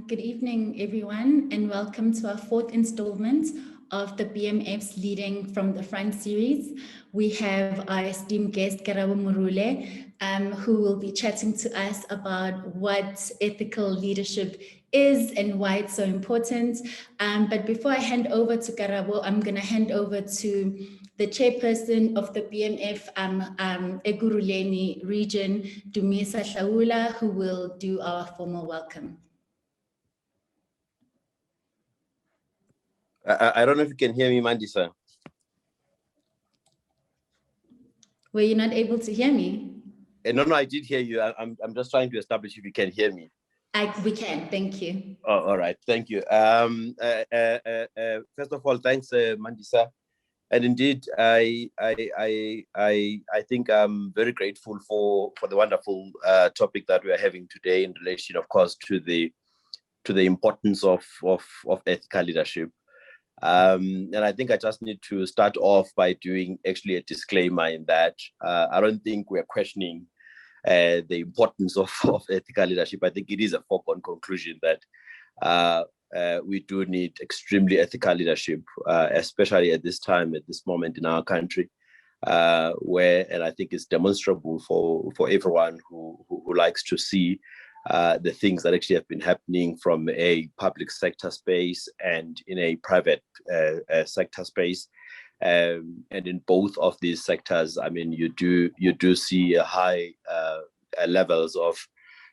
Good evening, everyone, and welcome to our fourth installment of the BMF's Leading from the Front series. We have our esteemed guest, Karabo Murule, who will be chatting to us about what ethical leadership is and why it's so important. But before I hand over to Karabo, I'm going to hand over to the chairperson of the BMF Ekurhuleni region, Dumisa Shaula, who will do our formal welcome. I don't know if you can hear me, Mandisa. Were you not able to hear me? No, I did hear you. I'm just trying to establish if you can hear me. We can, thank you. Oh, all right, thank you. First of all, thanks, Mandisa. And indeed, I think I'm very grateful for the wonderful topic that we are having today in relation, of course, to the importance of ethical leadership. And I think I just need to start off by doing actually a disclaimer in that I don't think we're questioning the importance of ethical leadership. I think it is a foregone conclusion that we do need extremely ethical leadership, especially at this time, at this moment in our country, where, and I think it's demonstrable for everyone who likes to see the things that actually have been happening from a public sector space and in a private sector space. And in both of these sectors, I mean, you do see a high levels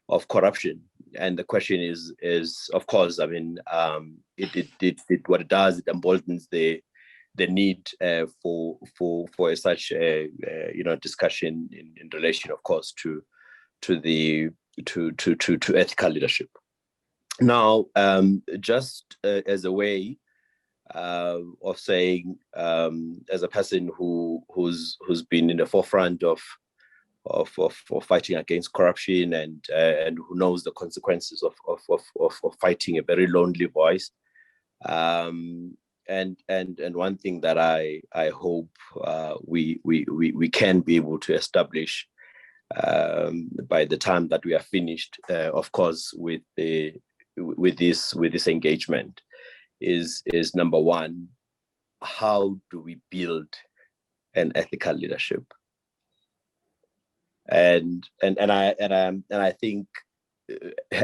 of corruption. And the question is of course, I mean, what it does, it emboldens the need for such a discussion in relation, of course, to ethical leadership. Now, just as a way of saying, as a person who's been in the forefront of fighting against corruption and who knows the consequences of fighting a very lonely voice, and one thing that I hope we can be able to establish by the time that we are finished, of course, with this engagement, is number one, how do we build an ethical leadership? And I think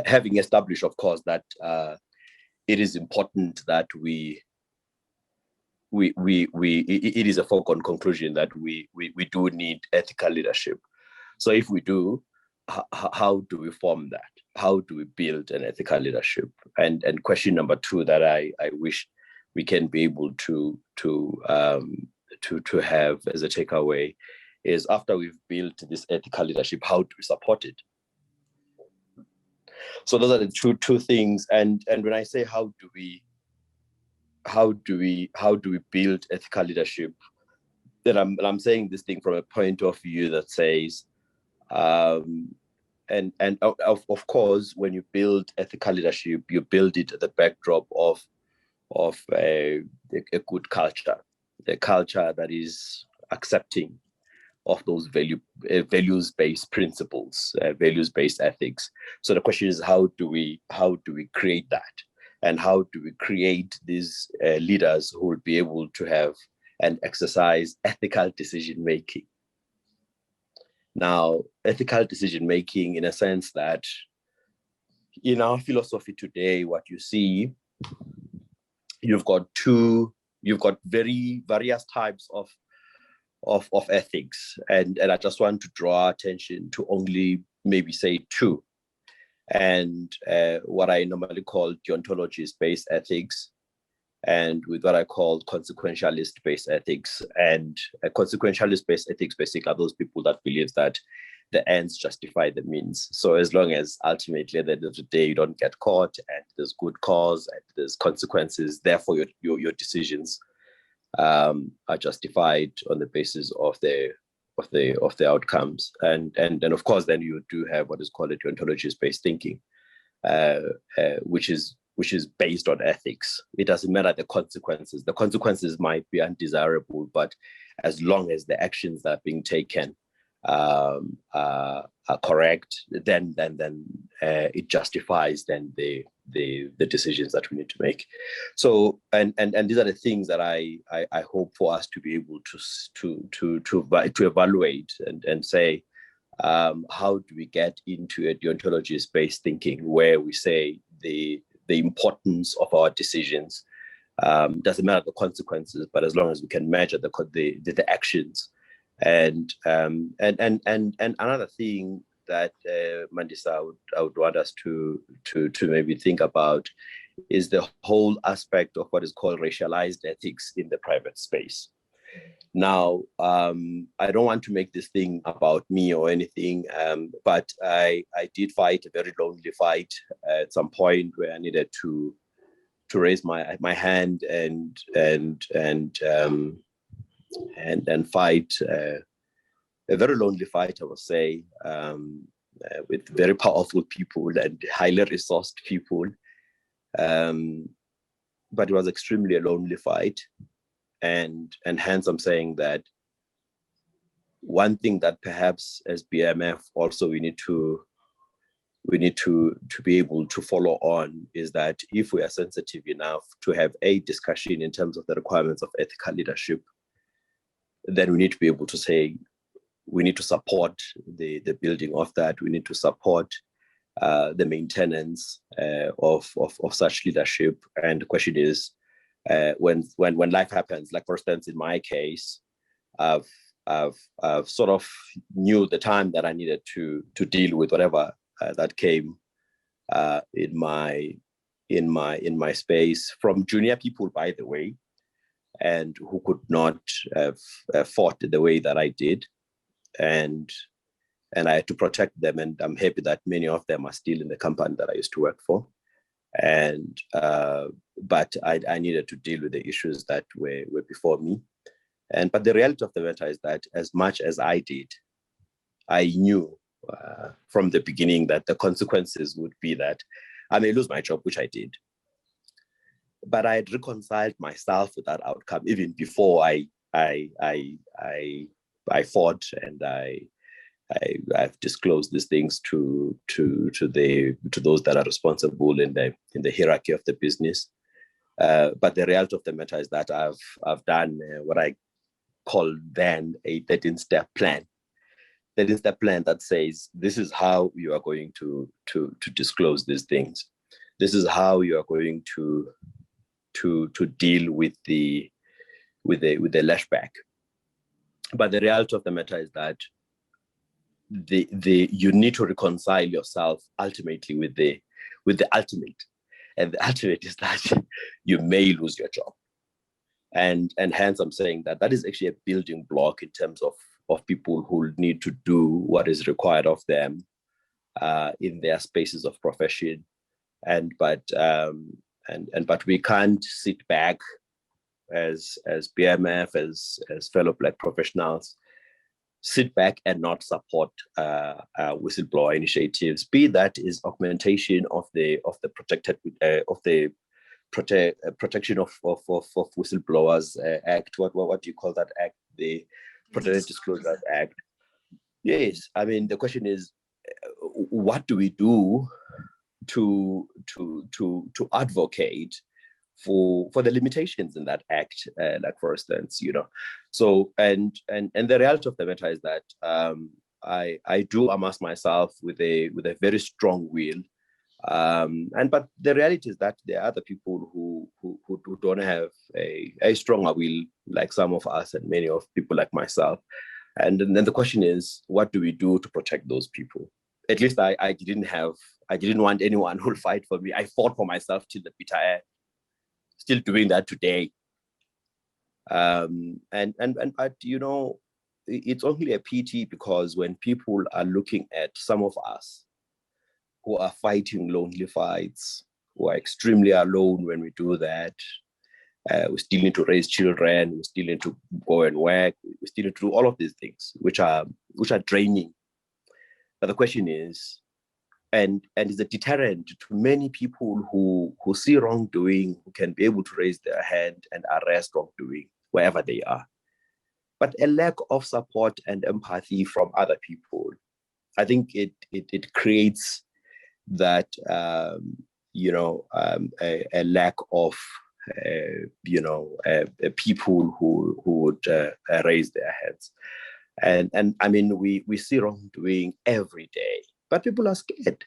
having established, of course, that it is important that it is a foregone conclusion that we do need ethical leadership. So if we do, how do we form that? How do we build an ethical leadership? And question number two that I wish we can be able to have as a takeaway is, after we've built this ethical leadership, how do we support it? So those are the two things. And when I say how do we build ethical leadership, then I'm saying this thing from a point of view that says, and of course, when you build ethical leadership, you build it at the backdrop of a good culture, a culture that is accepting of those values-based principles, values-based ethics. So the question is, how do we create that, and how do we create these leaders who will be able to have and exercise ethical decision making? Now, ethical decision making, in a sense that in our philosophy today, what you see, you've got very various types of ethics, and I just want to draw attention to only maybe say two, and what I normally call deontologies-based ethics, and with what I call consequentialist-based ethics. And consequentialist-based ethics basically are those people that believe that the ends justify the means. So as long as ultimately at the end of the day you don't get caught and there's good cause and there's consequences, therefore your decisions are justified on the basis of the outcomes. And of course then you do have what is called a deontologies-based thinking, which is based on ethics. It doesn't matter the consequences. The consequences might be undesirable, but as long as the actions that are being taken are correct, then it justifies then the the decisions that we need to make. So and these are the things that I hope for us to be able to evaluate and say, how do we get into a deontology-based thinking where we say the importance of our decisions doesn't matter the consequences, but as long as we can measure the actions. And another thing that Mandisa I would want us to maybe think about is the whole aspect of what is called racialized ethics in the private space. Now, I don't want to make this thing about me or anything, but I did fight a very lonely fight at some point where I needed to raise my hand and fight a very lonely fight, I would say, with very powerful people and highly resourced people. But it was extremely a lonely fight. And hence I'm saying that one thing that perhaps as BMF also we need to be able to follow on is that if we are sensitive enough to have a discussion in terms of the requirements of ethical leadership, then we need to be able to say, we need to support the building of that. We need to support the maintenance of such leadership. And the question is, when life happens, like for instance, in my case, I've sort of knew the time that I needed to deal with whatever that came in my space from junior people, by the way, and who could not have fought the way that I did. And I had to protect them, and I'm happy that many of them are still in the company that I used to work for. And but I needed to deal with the issues that were before me. But the reality of the matter is that as much as I did, I knew from the beginning that the consequences would be that I may lose my job, which I did. But I had reconciled myself with that outcome even before I fought, and I've disclosed these things to those that are responsible in the hierarchy of the business. But the reality of the matter is that I've done what I call then a 13-step plan. 13-step plan that says this is how you are going to disclose these things. This is how you are going to deal with the lashback. But the reality of the matter is that you need to reconcile yourself ultimately with the ultimate, and the ultimate is that you may lose your job, and hence I'm saying that is actually a building block in terms of people who need to do what is required of them in their spaces of profession, but we can't sit back as BMF, as fellow Black professionals, sit back and not support whistleblower initiatives, be that is augmentation of the protected of the protection of whistleblowers act. What do you call that act? The Protected Disclosure Act. Yes, I mean the question is, what do we do to advocate for the limitations in that act, like for instance, so and the reality of the matter is that I do amass myself with a very strong will, but the reality is that there are other people who don't have a stronger will, like some of us and many of people like myself, and then the question is, what do we do to protect those people? At least I didn't want anyone who'll fight for me. I fought for myself till the bitter end. Still doing that today. But it's only a pity because when people are looking at some of us who are fighting lonely fights, who are extremely alone when we do that, we still need to raise children, we still need to go and work, we still need to do all of these things, which are draining. But the question is, and is a deterrent to many people who see wrongdoing, who can be able to raise their hand and arrest wrongdoing wherever they are. But a lack of support and empathy from other people, I think it creates that a lack of people who would raise their heads. And I mean, we see wrongdoing every day, but people are scared.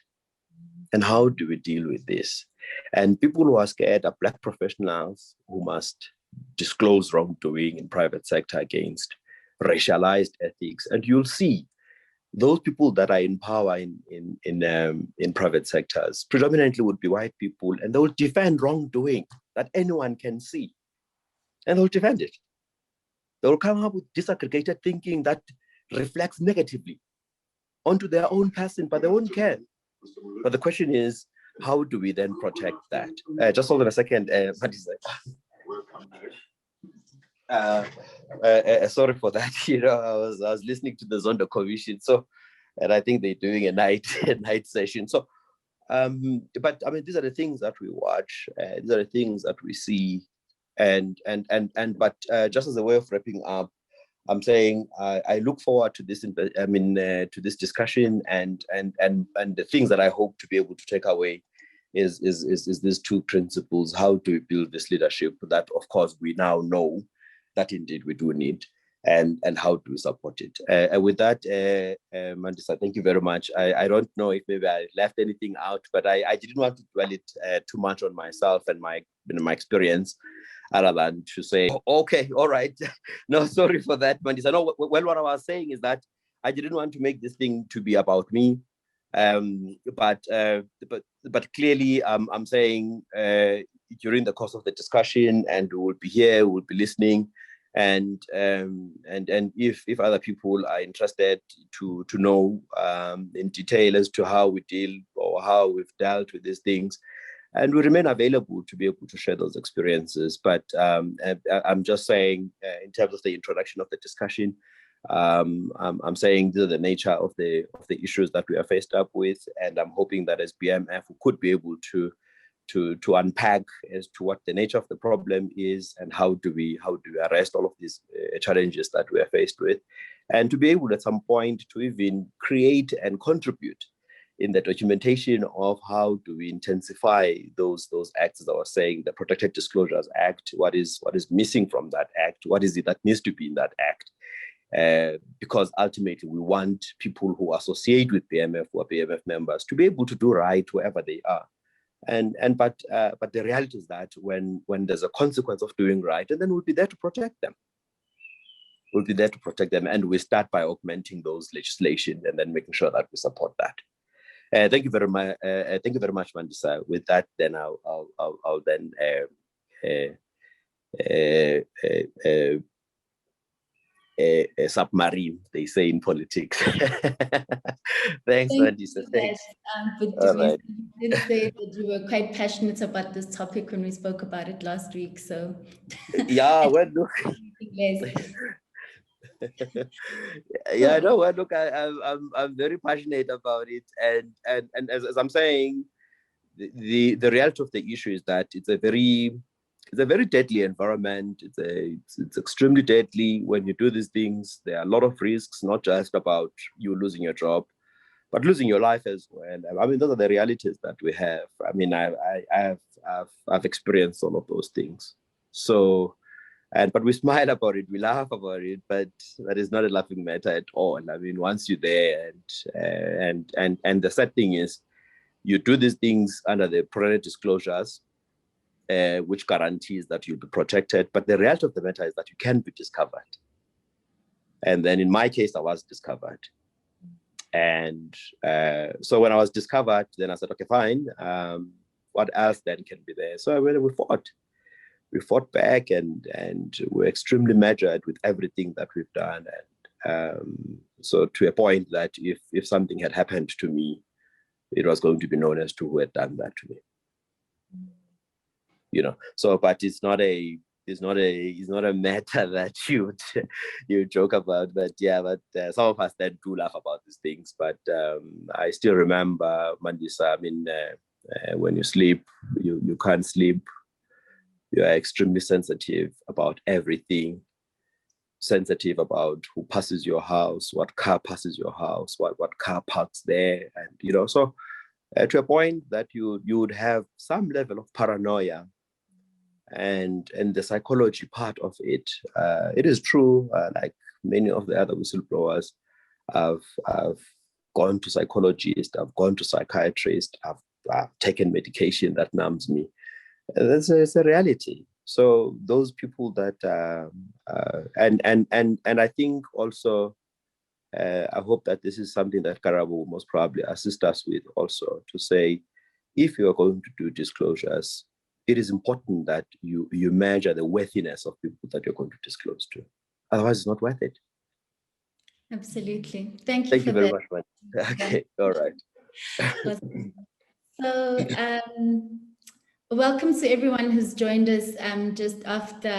And how do we deal with this? And people who are scared are Black professionals who must disclose wrongdoing in private sector against racialized ethics. And you'll see those people that are in power in private sectors predominantly would be white people, and they will defend wrongdoing that anyone can see, and they'll defend it. They will come up with disaggregated thinking that reflects negatively onto their own person, but they won't care. But the question is, how do we then protect that? Just hold on a second. Sorry for that. I was listening to the Zondo Commission, and I think they're doing a night session. So, but I mean, these are the things that we watch. These are the things that we see, but just as a way of wrapping up, I'm saying I look forward to this. To this discussion, and the things that I hope to be able to take away is these two principles. How do we build this leadership that, of course, we now know that indeed we do need, and how do we support it? And with that, Mandisa, thank you very much. I don't know if maybe I left anything out, but I didn't want to dwell it too much on myself and my experience, other than to say, okay, all right. No, sorry for that, Mandisa. No, well, what I was saying is that I didn't want to make this thing to be about me. But clearly, I'm saying during the course of the discussion, and we will be here, we'll be listening, and if other people are interested to know in detail as to how we deal or how we've dealt with these things, and we remain available to be able to share those experiences. But I'm just saying, in terms of the introduction of the discussion, I'm saying these are the nature of the issues that we are faced up with, and I'm hoping that as BMF we could be able to unpack as to what the nature of the problem is, and how do we arrest all of these challenges that we are faced with, and to be able at some point to even create and contribute in the documentation of how do we intensify those acts, as I was saying, the Protected Disclosures Act. What is missing from that act? What is it that needs to be in that act? Because ultimately we want people who associate with BMF, who are BMF members, to be able to do right wherever they are. But the reality is that when there's a consequence of doing right, and then we'll be there to protect them. We'll be there to protect them, and we start by augmenting those legislation and then making sure that we support that. Thank you very much. Thank you very much, Mandisa. With that, then I'll then a submarine, they say in politics. Thanks, Mandisa. Thanks. But you did say that you were quite passionate about this topic when we spoke about it last week. So yeah, well, look. Yeah, no, well, look, I'm very passionate about it, and as I'm saying, the reality of the issue is that it's a very deadly environment. It's extremely deadly when you do these things. There are a lot of risks, not just about you losing your job, but losing your life as well. I mean, those are the realities that we have. I mean, I've experienced all of those things. So, but we smile about it, we laugh about it, but that is not a laughing matter at all. I mean, once you're there, and the sad thing is, you do these things under the Protected Disclosures, which guarantees that you'll be protected. But the reality of the matter is that you can be discovered. And then in my case, I was discovered. And so when I was discovered, then I said, okay, fine. What else then can be there? So we fought. We fought back, and we're extremely measured with everything that we've done. And so to a point that if something had happened to me, it was going to be known as to who had done that to me. So, but it's not a matter that you joke about. But yeah, but some of us then do laugh about these things. But I still remember, Mandisa, I mean, when you sleep, you can't sleep. You are extremely sensitive about everything. Sensitive about who passes your house, what car passes your house, what car parks there, and so. to a point that you would have some level of paranoia. And the psychology part of it, it is true, like many of the other whistleblowers, I've gone to psychologists, I've gone to psychiatrists, I've taken medication that numbs me. That's a reality. So those people that, and I think also, I hope that this is something that Karabo will most probably assist us with also, to say, if you are going to do disclosures, it is important that you measure the worthiness of people that you're going to disclose to. Otherwise, it's not worth it. Absolutely. Thank you. Thank you very much, man. Okay, all right. So, welcome to everyone who's joined us just after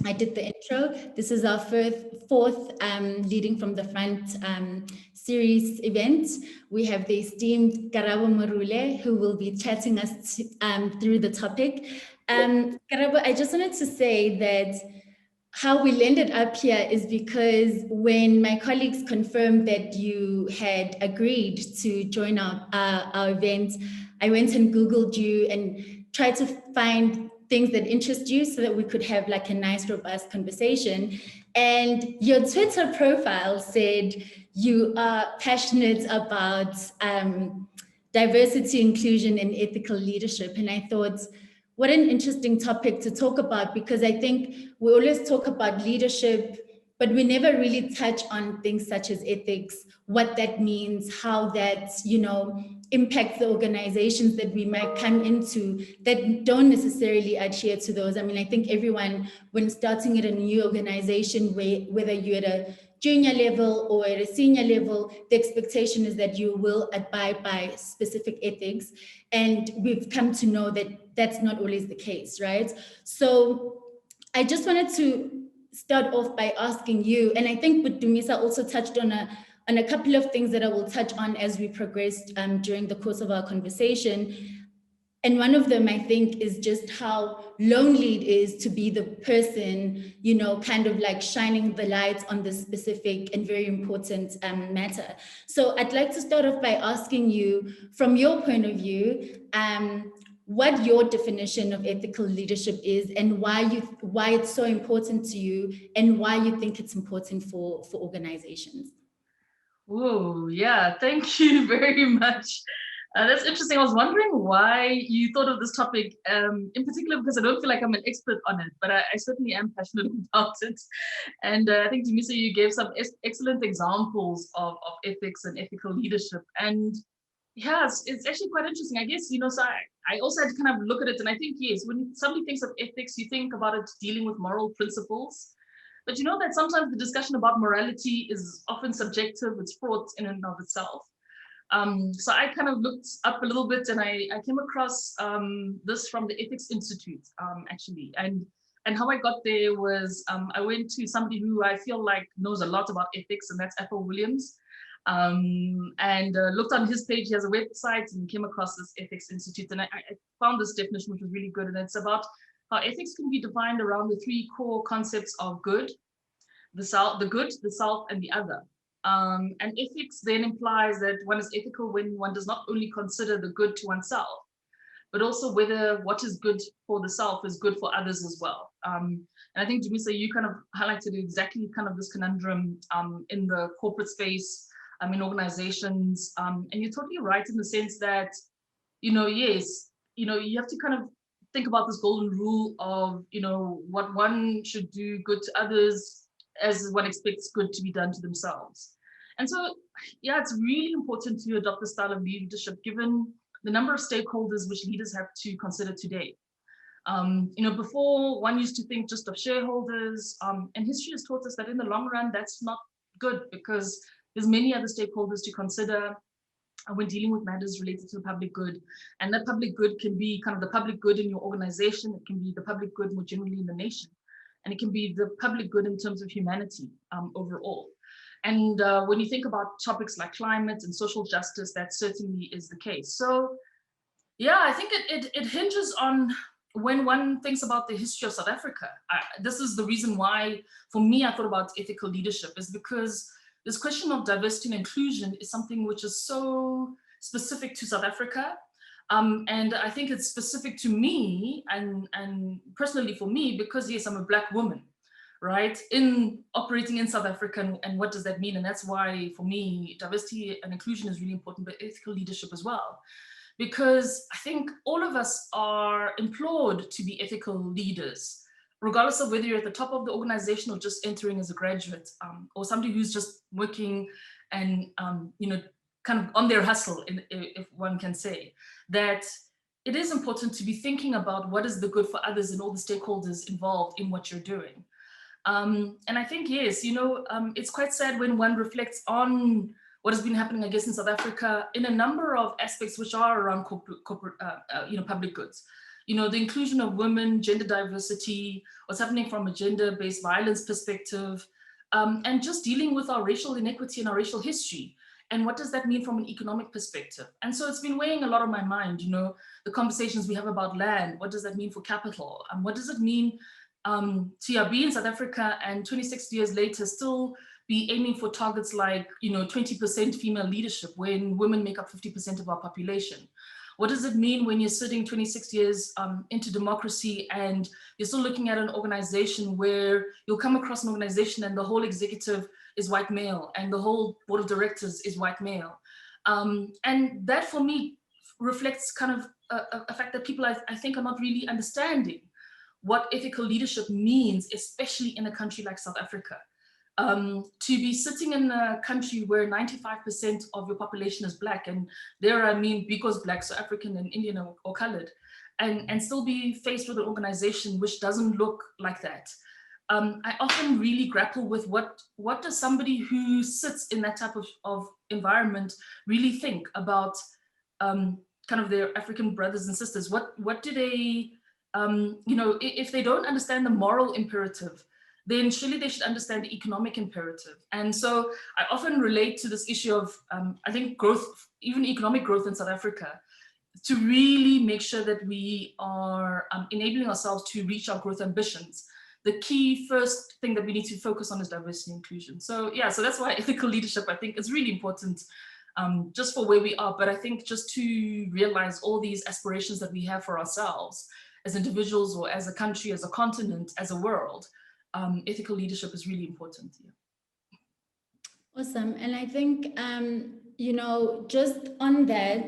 I did the intro. This is our fourth Leading from the Front series event. We have the esteemed Karabo Morule, who will be chatting us through the topic. Karabo, I just wanted to say that how we landed up here is because when my colleagues confirmed that you had agreed to join our event, I went and Googled you and tried to find things that interest you so that we could have like a nice, robust conversation. And your Twitter profile said you are passionate about diversity, inclusion, and ethical leadership. And I thought, what an interesting topic to talk about, because I think we always talk about leadership, but we never really touch on things such as ethics, what that means, how that, impacts the organizations that we might come into that don't necessarily adhere to those. I mean, I think everyone, when starting at a new organization, whether you're at a junior level or at a senior level, the expectation is that you will abide by specific ethics. And we've come to know that that's not always the case, right? So I just wanted to start off by asking you, and I think Dumisa also touched on a couple of things that I will touch on as we progressed during the course of our conversation. And one of them, I think, is just how lonely it is to be the person, kind of like shining the light on this specific and very important matter. So I'd like to start off by asking you, from your point of view, what your definition of ethical leadership is, and why it's so important to you, and why you think it's important for organizations. Oh, yeah, thank you very much. That's interesting. I was wondering why you thought of this topic in particular, because I don't feel like I'm an expert on it, but I certainly am passionate about it. And I think, Dumisa, you gave some excellent examples of ethics and ethical leadership. And yeah, it's actually quite interesting. I guess, so I also had to kind of look at it. And I think, yes, when somebody thinks of ethics, you think about it dealing with moral principles. But you know that sometimes the discussion about morality is often subjective, it's fraught in and of itself. So I kind of looked up a little bit, and I came across this from the Ethics Institute, actually. And how I got there was I went to somebody who I feel like knows a lot about ethics, and that's Ethel Williams. And looked on his page. He has a website, and came across this Ethics Institute. And I found this definition, which was really good. And it's about how ethics can be defined around the three core concepts of good, the self, and the other. And ethics then implies that one is ethical when one does not only consider the good to oneself, but also whether what is good for the self is good for others as well. And I think, Dumisa, you kind of highlighted exactly kind of this conundrum in the corporate space, in organizations. And you're totally right in the sense that, yes, you have to kind of think about this golden rule of, what one should do good to others as one expects good to be done to themselves. And so, yeah, it's really important to adopt the style of leadership given the number of stakeholders which leaders have to consider today. Before one used to think just of shareholders, and history has taught us that in the long run, that's not good because there's many other stakeholders to consider when dealing with matters related to the public good. And that public good can be kind of the public good in your organization. It can be the public good more generally in the nation. And it can be the public good in terms of humanity overall. And when you think about topics like climate and social justice, that certainly is the case. So, yeah, I think it hinges on when one thinks about the history of South Africa. This is the reason why, for me, I thought about ethical leadership, is because this question of diversity and inclusion is something which is so specific to South Africa. And I think it's specific to me and personally for me, because yes, I'm a Black woman, right? In operating in South Africa, and what does that mean? And that's why for me, diversity and inclusion is really important, but ethical leadership as well. Because I think all of us are implored to be ethical leaders, regardless of whether you're at the top of the organization or just entering as a graduate, or somebody who's just working and kind of on their hustle, if one can say, that it is important to be thinking about what is the good for others and all the stakeholders involved in what you're doing. And I think, yes, it's quite sad when one reflects on what has been happening, I guess, in South Africa in a number of aspects which are around corporate, public goods. The inclusion of women, gender diversity, what's happening from a gender-based violence perspective, and just dealing with our racial inequity and our racial history. And what does that mean from an economic perspective? And so it's been weighing a lot on my mind, the conversations we have about land. What does that mean for capital? What does it mean to be in South Africa and 26 years later still be aiming for targets like 20% female leadership when women make up 50% of our population? What does it mean when you're sitting 26 years into democracy and you're still looking at an organization where you'll come across an organization and the whole executive is white male and the whole board of directors is white male? And that for me reflects kind of a fact that people I think are not really understanding what ethical leadership means, especially in a country like South Africa. To be sitting in a country where 95% of your population is Black, and there I mean because Black, so African and Indian or colored, and still be faced with an organization which doesn't look like that. I often really grapple with what does somebody who sits in that type of environment really think about kind of their African brothers and sisters? What do they, if they don't understand the moral imperative, then surely they should understand the economic imperative. And so I often relate to this issue of, I think, growth, even economic growth in South Africa, to really make sure that we are enabling ourselves to reach our growth ambitions. The key first thing that we need to focus on is diversity and inclusion. So yeah, so that's why ethical leadership, I think, is really important just for where we are. But I think just to realize all these aspirations that we have for ourselves as individuals or as a country, as a continent, as a world, ethical leadership is really important. Yeah. Awesome. And I think, just on that,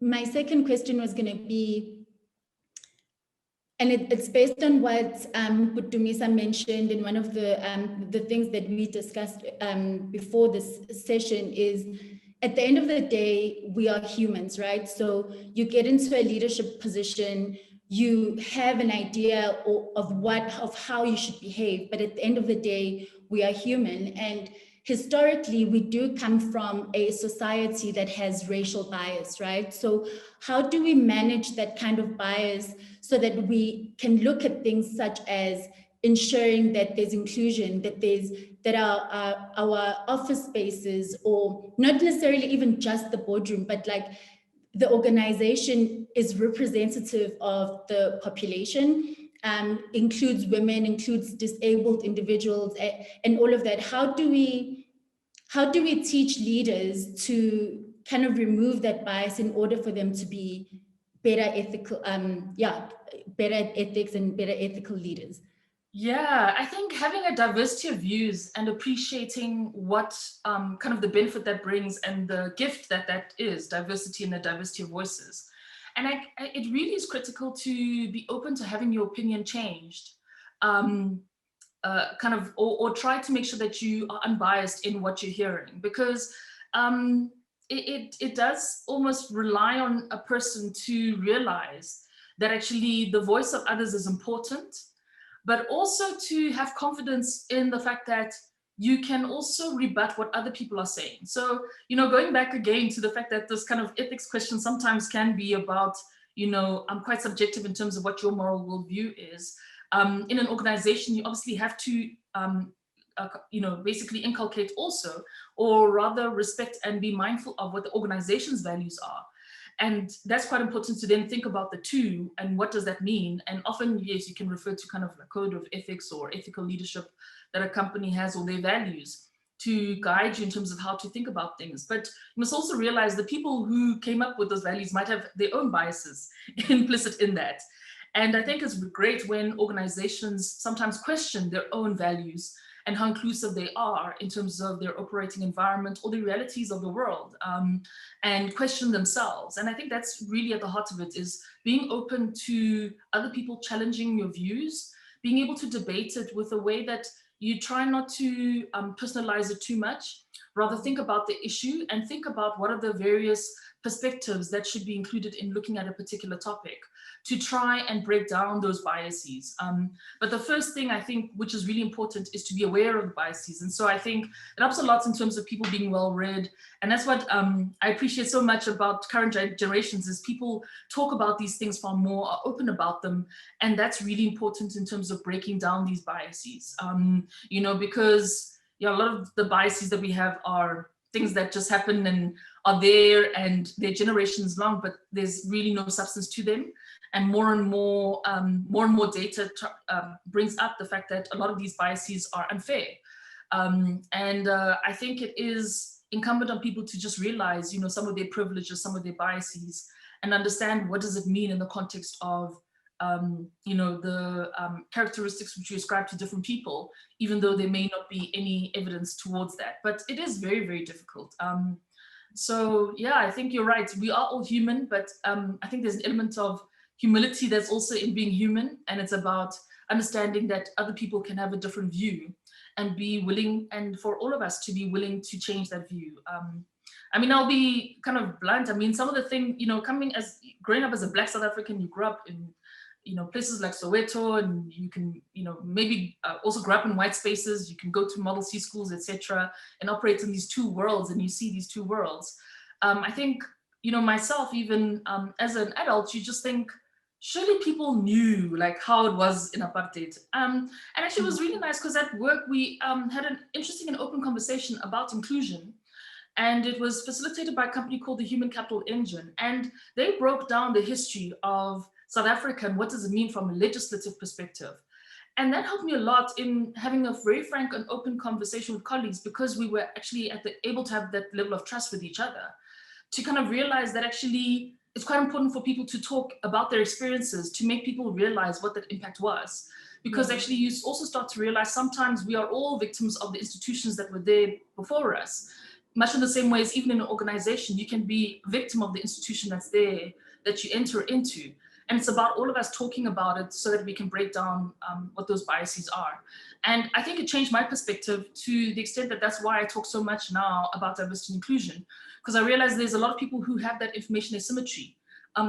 my second question was going to be, and it's based on what Putumisa mentioned in one of the things that we discussed before this session is, at the end of the day, we are humans, right? So you get into a leadership position, you have an idea of how you should behave, but at the end of the day, we are human. And historically, we do come from a society that has racial bias, right? So how do we manage that kind of bias so that we can look at things such as ensuring that there's inclusion, that our office spaces, or not necessarily even just the boardroom, but like the organization is representative of the population, includes women, includes disabled individuals, and all of that. How do we teach leaders to kind of remove that bias in order for them to be better ethical, better at ethics and better ethical leaders? Yeah, I think having a diversity of views and appreciating what kind of the benefit that brings and the gift that is, diversity and the diversity of voices. And it really is critical to be open to having your opinion changed, or try to make sure that you are unbiased in what you're hearing, because it does almost rely on a person to realize that actually the voice of others is important, but also to have confidence in the fact that you can also rebut what other people are saying. So, going back again to the fact that this kind of ethics question sometimes can be about, quite subjective in terms of what your moral worldview is. In an organization, you obviously have to, basically inculcate also, or rather respect and be mindful of what the organization's values are. And that's quite important to then think about the two and what does that mean? And often, yes, you can refer to kind of a code of ethics or ethical leadership that a company has, or their values, to guide you in terms of how to think about things. But you must also realize the people who came up with those values might have their own biases implicit in that. And I think it's great when organizations sometimes question their own values and how inclusive they are in terms of their operating environment or the realities of the world, and question themselves. And I think that's really at the heart of it, is being open to other people challenging your views, being able to debate it with a way that you try not to personalize it too much, rather think about the issue and think about what are the various perspectives that should be included in looking at a particular topic, to try and break down those biases. But the first thing I think, which is really important, is to be aware of the biases. And so I think it helps a lot in terms of people being well-read. And that's what I appreciate so much about current generations, is people talk about these things far more, are open about them. And that's really important in terms of breaking down these biases. You know, because a lot of the biases that we have are things that just happen and are there and they're generations long, but there's really no substance to them. And more and more data brings up the fact that a lot of these biases are unfair. I think it is incumbent on people to just realize, you know, some of their privileges, some of their biases, and understand what does it mean in the context of, you know, the characteristics which you ascribe to different people, even though there may not be any evidence towards that. But it is very, very difficult. So yeah, I think you're right. We are all human, but I think there's an element of humility that's also in being human, and it's about understanding that other people can have a different view and be willing, and for all of us to be willing to change that view. I mean, I'll be kind of blunt. I mean, some of the things, you know, growing up as a Black South African, you grew up in, you know, places like Soweto, and you can, you know, maybe also grow up in white spaces. You can go to Model C schools, etc., and operate in these two worlds, and you see these two worlds. I think, you know, myself, even as an adult, you just think, surely people knew like how it was in apartheid. And actually it was really nice because at work we had an interesting and open conversation about inclusion. And it was facilitated by a company called the Human Capital Engine. And they broke down the history of South Africa and what does it mean from a legislative perspective. And that helped me a lot in having a very frank and open conversation with colleagues, because we were actually able to have that level of trust with each other, to kind of realize that actually it's quite important for people to talk about their experiences, to make people realize what that impact was. Because actually you also start to realize sometimes we are all victims of the institutions that were there before us. Much in the same way as even in an organization, you can be a victim of the institution that's there, that you enter into. And it's about all of us talking about it so that we can break down what those biases are. And I think it changed my perspective to the extent that that's why I talk so much now about diversity and inclusion, because I realize there's a lot of people who have that information asymmetry.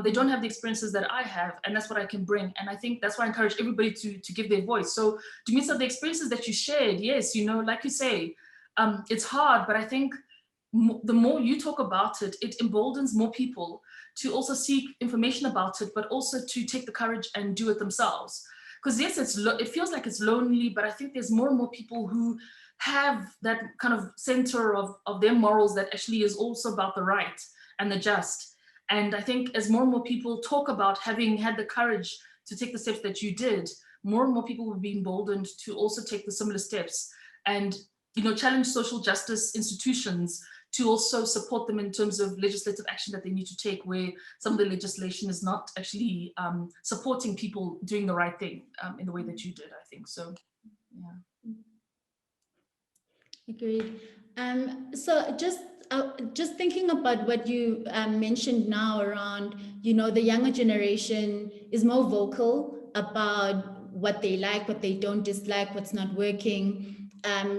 They don't have the experiences that I have, and that's what I can bring. And I think that's why I encourage everybody to give their voice. So to me, some of the experiences that you shared, yes, you know, like you say, it's hard, but I think the more you talk about it, it emboldens more people to also seek information about it, but also to take the courage and do it themselves. Because yes, it feels like it's lonely, but I think there's more and more people who have that kind of center of their morals that actually is also about the right and the just. And I think as more and more people talk about having had the courage to take the steps that you did, more and more people will be emboldened to also take the similar steps and, you know, challenge social justice institutions to also support them in terms of legislative action that they need to take, where some of the legislation is not actually supporting people doing the right thing in the way that you did, I think. So, yeah. Agreed. So just thinking about what you mentioned now around, you know, the younger generation is more vocal about what they like, what they don't dislike, what's not working,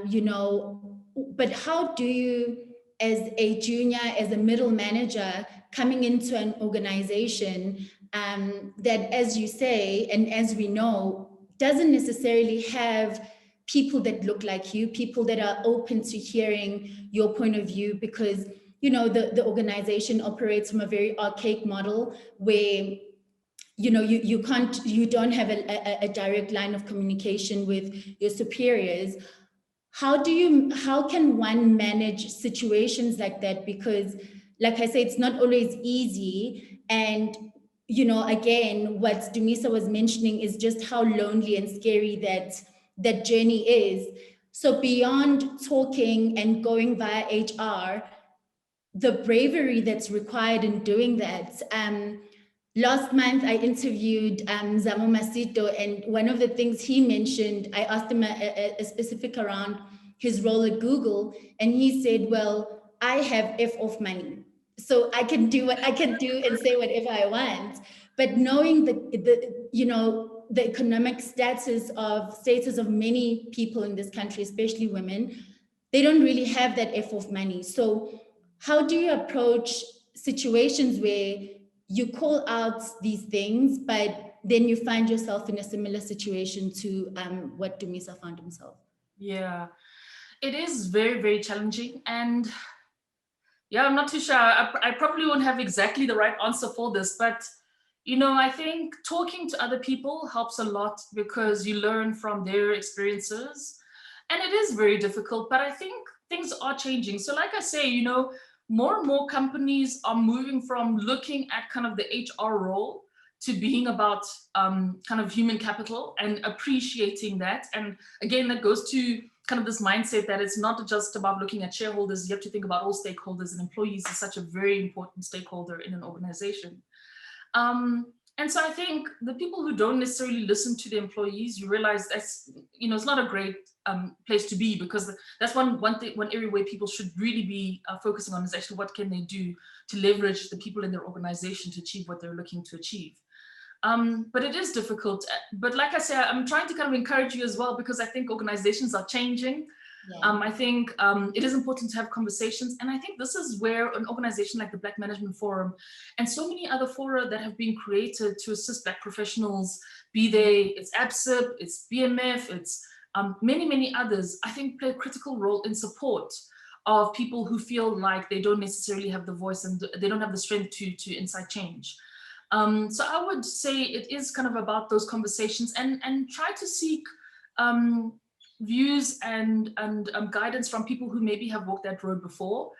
you know, but how do you, as a junior, as a middle manager coming into an organization that, as you say, and as we know, doesn't necessarily have people that look like you, people that are open to hearing your point of view, because, you know, the organization operates from a very archaic model where, you know, you don't have a direct line of communication with your superiors. How can one manage situations like that? Because, like I say, it's not always easy. And, you know, again, what Dumisa was mentioning is just how lonely and scary that journey is. So beyond talking and going via HR, the bravery that's required in doing that. Last month, I interviewed Zamo Masito, and one of the things he mentioned, I asked him a specific around his role at Google, and he said, well, I have F off money. So I can do what I can do and say whatever I want. But knowing the economic status of many people in this country, especially women, they don't really have that F off money. So how do you approach situations where you call out these things, but then you find yourself in a similar situation to what Dumisa found himself? Yeah, it is very, very challenging. And yeah, I'm not too sure. I probably won't have exactly the right answer for this, but I think talking to other people helps a lot because you learn from their experiences. And it is very difficult, but I think things are changing. So like I say, more and more companies are moving from looking at kind of the HR role to being about kind of human capital and appreciating that. And again, that goes to kind of this mindset that it's not just about looking at shareholders. You have to think about all stakeholders, and employees is such a very important stakeholder in an organization. And so I think the people who don't necessarily listen to the employees, you realize that's, it's not a great place to be, because that's one area where people should really be focusing on is actually what can they do to leverage the people in their organization to achieve what they're looking to achieve. But it is difficult. But like I said, I'm trying to kind of encourage you as well, because I think organizations are changing. Yeah. I think it is important to have conversations. And I think this is where an organization like the Black Management Forum and so many other fora that have been created to assist Black professionals, be it's ABSIP, it's BMF, it's many, many others, I think play a critical role in support of people who feel like they don't necessarily have the voice and they don't have the strength to incite change. So I would say it is kind of about those conversations and try to seek views and guidance from people who maybe have walked that road before.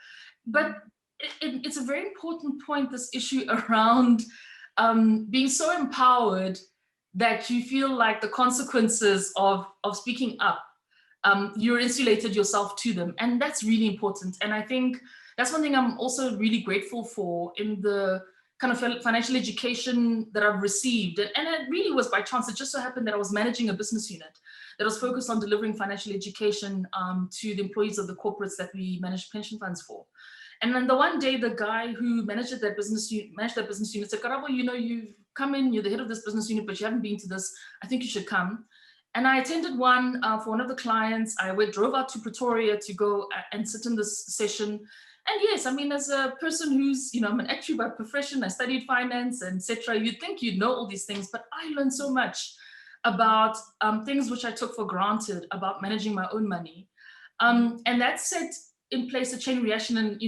But it's a very important point, this issue around being so empowered that you feel like the consequences of speaking up, you're insulated yourself to them. And that's really important. And I think that's one thing I'm also really grateful for in the kind of financial education that I've received. And it really was by chance. It just so happened that I was managing a business unit that was focused on delivering financial education to the employees of the corporates that we managed pension funds for. And then the one day, the guy who managed that business unit said, Karabo, you've come in, you're the head of this business unit, but you haven't been to this. I think you should come. And I attended one for one of the clients. I drove out to Pretoria to go and sit in this session. And yes, I mean, as a person who's, I'm an actuary by profession, I studied finance, and etc. You'd think you'd know all these things, but I learned so much about things which I took for granted about managing my own money. And that set in place a chain reaction. And,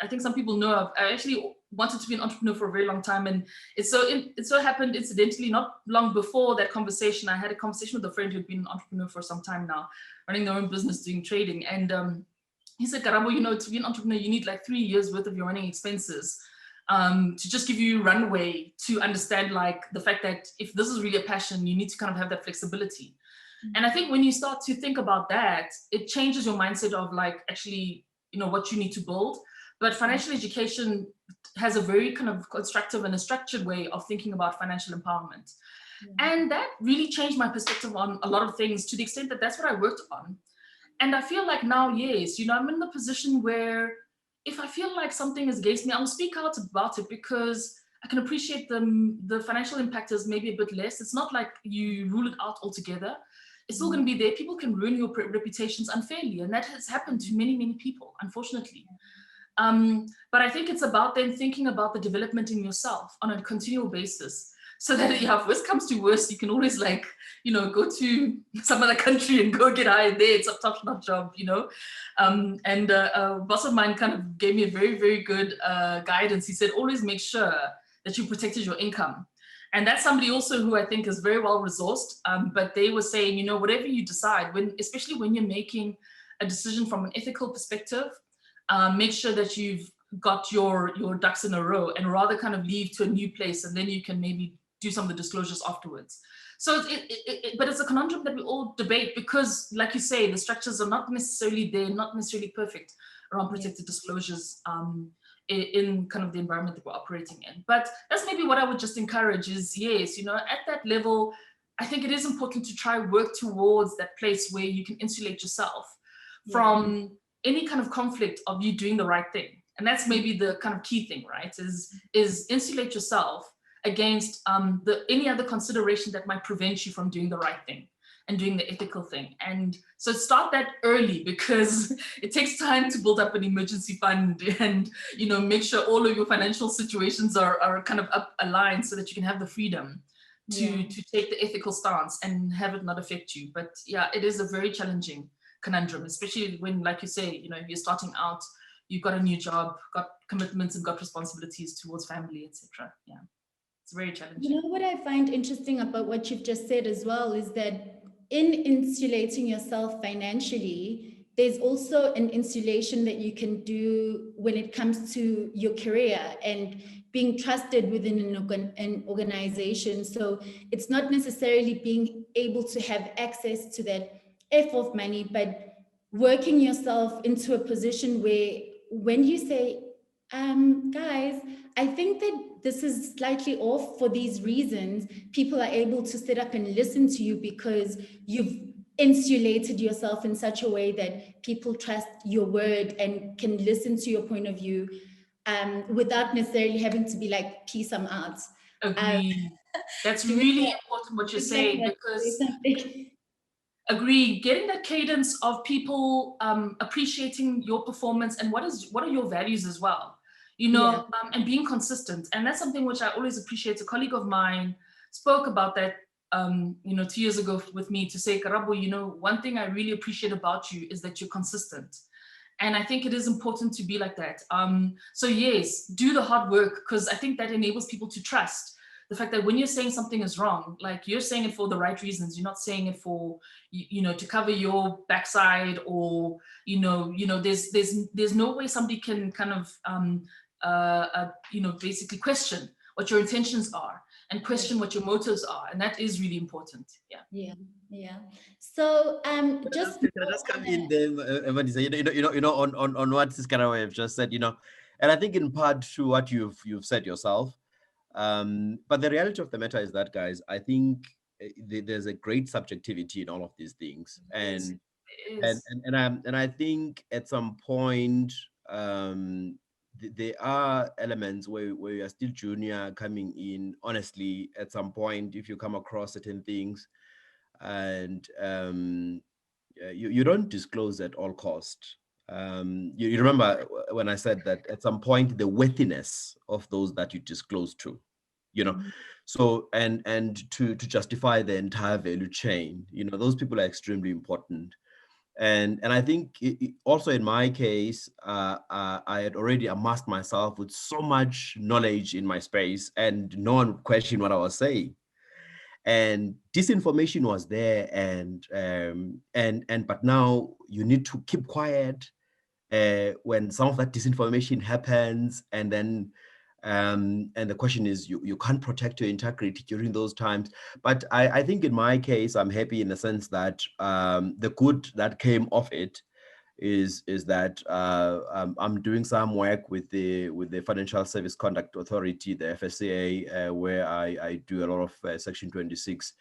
I think some people know I actually wanted to be an entrepreneur for a very long time. And it so happened, incidentally, not long before that conversation, I had a conversation with a friend who'd been an entrepreneur for some time now, running their own business, doing trading. And he said, Karabo, to be an entrepreneur, you need like 3 years worth of your running expenses to just give you runway to understand like the fact that if this is really a passion, you need to kind of have that flexibility. Mm-hmm. And I think when you start to think about that, it changes your mindset of like actually, what you need to build. But financial education has a very kind of constructive and a structured way of thinking about financial empowerment. Mm-hmm. And that really changed my perspective on a lot of things to the extent that that's what I worked on. And I feel like now, yes, I'm in the position where if I feel like something is against me, I'll speak out about it because I can appreciate the financial impact is maybe a bit less. It's not like you rule it out altogether. It's still going to be there. People can ruin your reputations unfairly. And that has happened to many, many people, unfortunately. But I think it's about then thinking about the development in yourself on a continual basis. So that if worst comes to worst, you can always go to some other country and go get hired there. It's a top-notch job, And a boss of mine kind of gave me a very, very good guidance. He said, always make sure that you protected your income. And that's somebody also who I think is very well resourced. But they were saying, whatever you decide, especially when you're making a decision from an ethical perspective, make sure that you've got your ducks in a row and rather kind of leave to a new place and then you can maybe do some of the disclosures afterwards. So, but it's a conundrum that we all debate because, like you say, the structures are not necessarily there, not necessarily perfect around protected disclosures in kind of the environment that we're operating in. But that's maybe what I would just encourage is, yes, you know, at that level, I think it is important to try work towards that place where you can insulate yourself from any kind of conflict of you doing the right thing. And that's maybe the kind of key thing, right? Is insulate yourself against any other consideration that might prevent you from doing the right thing and doing the ethical thing. And so start that early, because it takes time to build up an emergency fund and, you know, make sure all of your financial situations are kind of aligned so that you can have the freedom to take the ethical stance and have it not affect you. But yeah, it is a very challenging conundrum, especially when, like you say, you know, you're starting out, you've got a new job, got commitments and got responsibilities towards family, etc. Yeah. It's very challenging. You know what I find interesting about what you've just said as well is that in insulating yourself financially, there's also an insulation that you can do when it comes to your career and being trusted within an organization. So it's not necessarily being able to have access to that F of money, but working yourself into a position where when you say, guys, I think that this is slightly off for these reasons, people are able to sit up and listen to you because you've insulated yourself in such a way that people trust your word and can listen to your point of view without necessarily having to be like, peace, I'm out. Agree. That's really important what you're saying, because agree, getting that cadence of people appreciating your performance and what are your values as well, you know, and being consistent. And that's something which I always appreciate. A colleague of mine spoke about that, you know, 2 years ago with me, to say, Karabo, you know, one thing I really appreciate about you is that you're consistent. And I think it is important to be like that. So yes, do the hard work, because I think that enables people to trust the fact that when you're saying something is wrong, like you're saying it for the right reasons. You're not saying it for, you know, to cover your backside, or, you know, there's no way somebody can kind of, you know, basically question what your intentions are and question what your motives are. And that is really important. Yeah. So just can I just come in there, Vanessa, on what Siskarawa have just said, you know, and I think in part to what you've said yourself. But the reality of the matter is that, guys, I think there's a great subjectivity in all of these things, and I think at some point there are elements where you are still junior coming in. Honestly, at some point, if you come across certain things, and you don't disclose at all cost. You remember when I said that at some point the worthiness of those that you disclose to, you know, so and to justify the entire value chain, you know, those people are extremely important. And I think also in my case, I had already amassed myself with so much knowledge in my space, and no one would question what I was saying. And disinformation was there, and but now you need to keep quiet when some of that disinformation happens, and then and the question is, you can't protect your integrity during those times. But I think in my case, I'm happy in the sense that the good that came of it is that I'm doing some work with the Financial Service Conduct Authority, the FSCA, where I do a lot of Section 26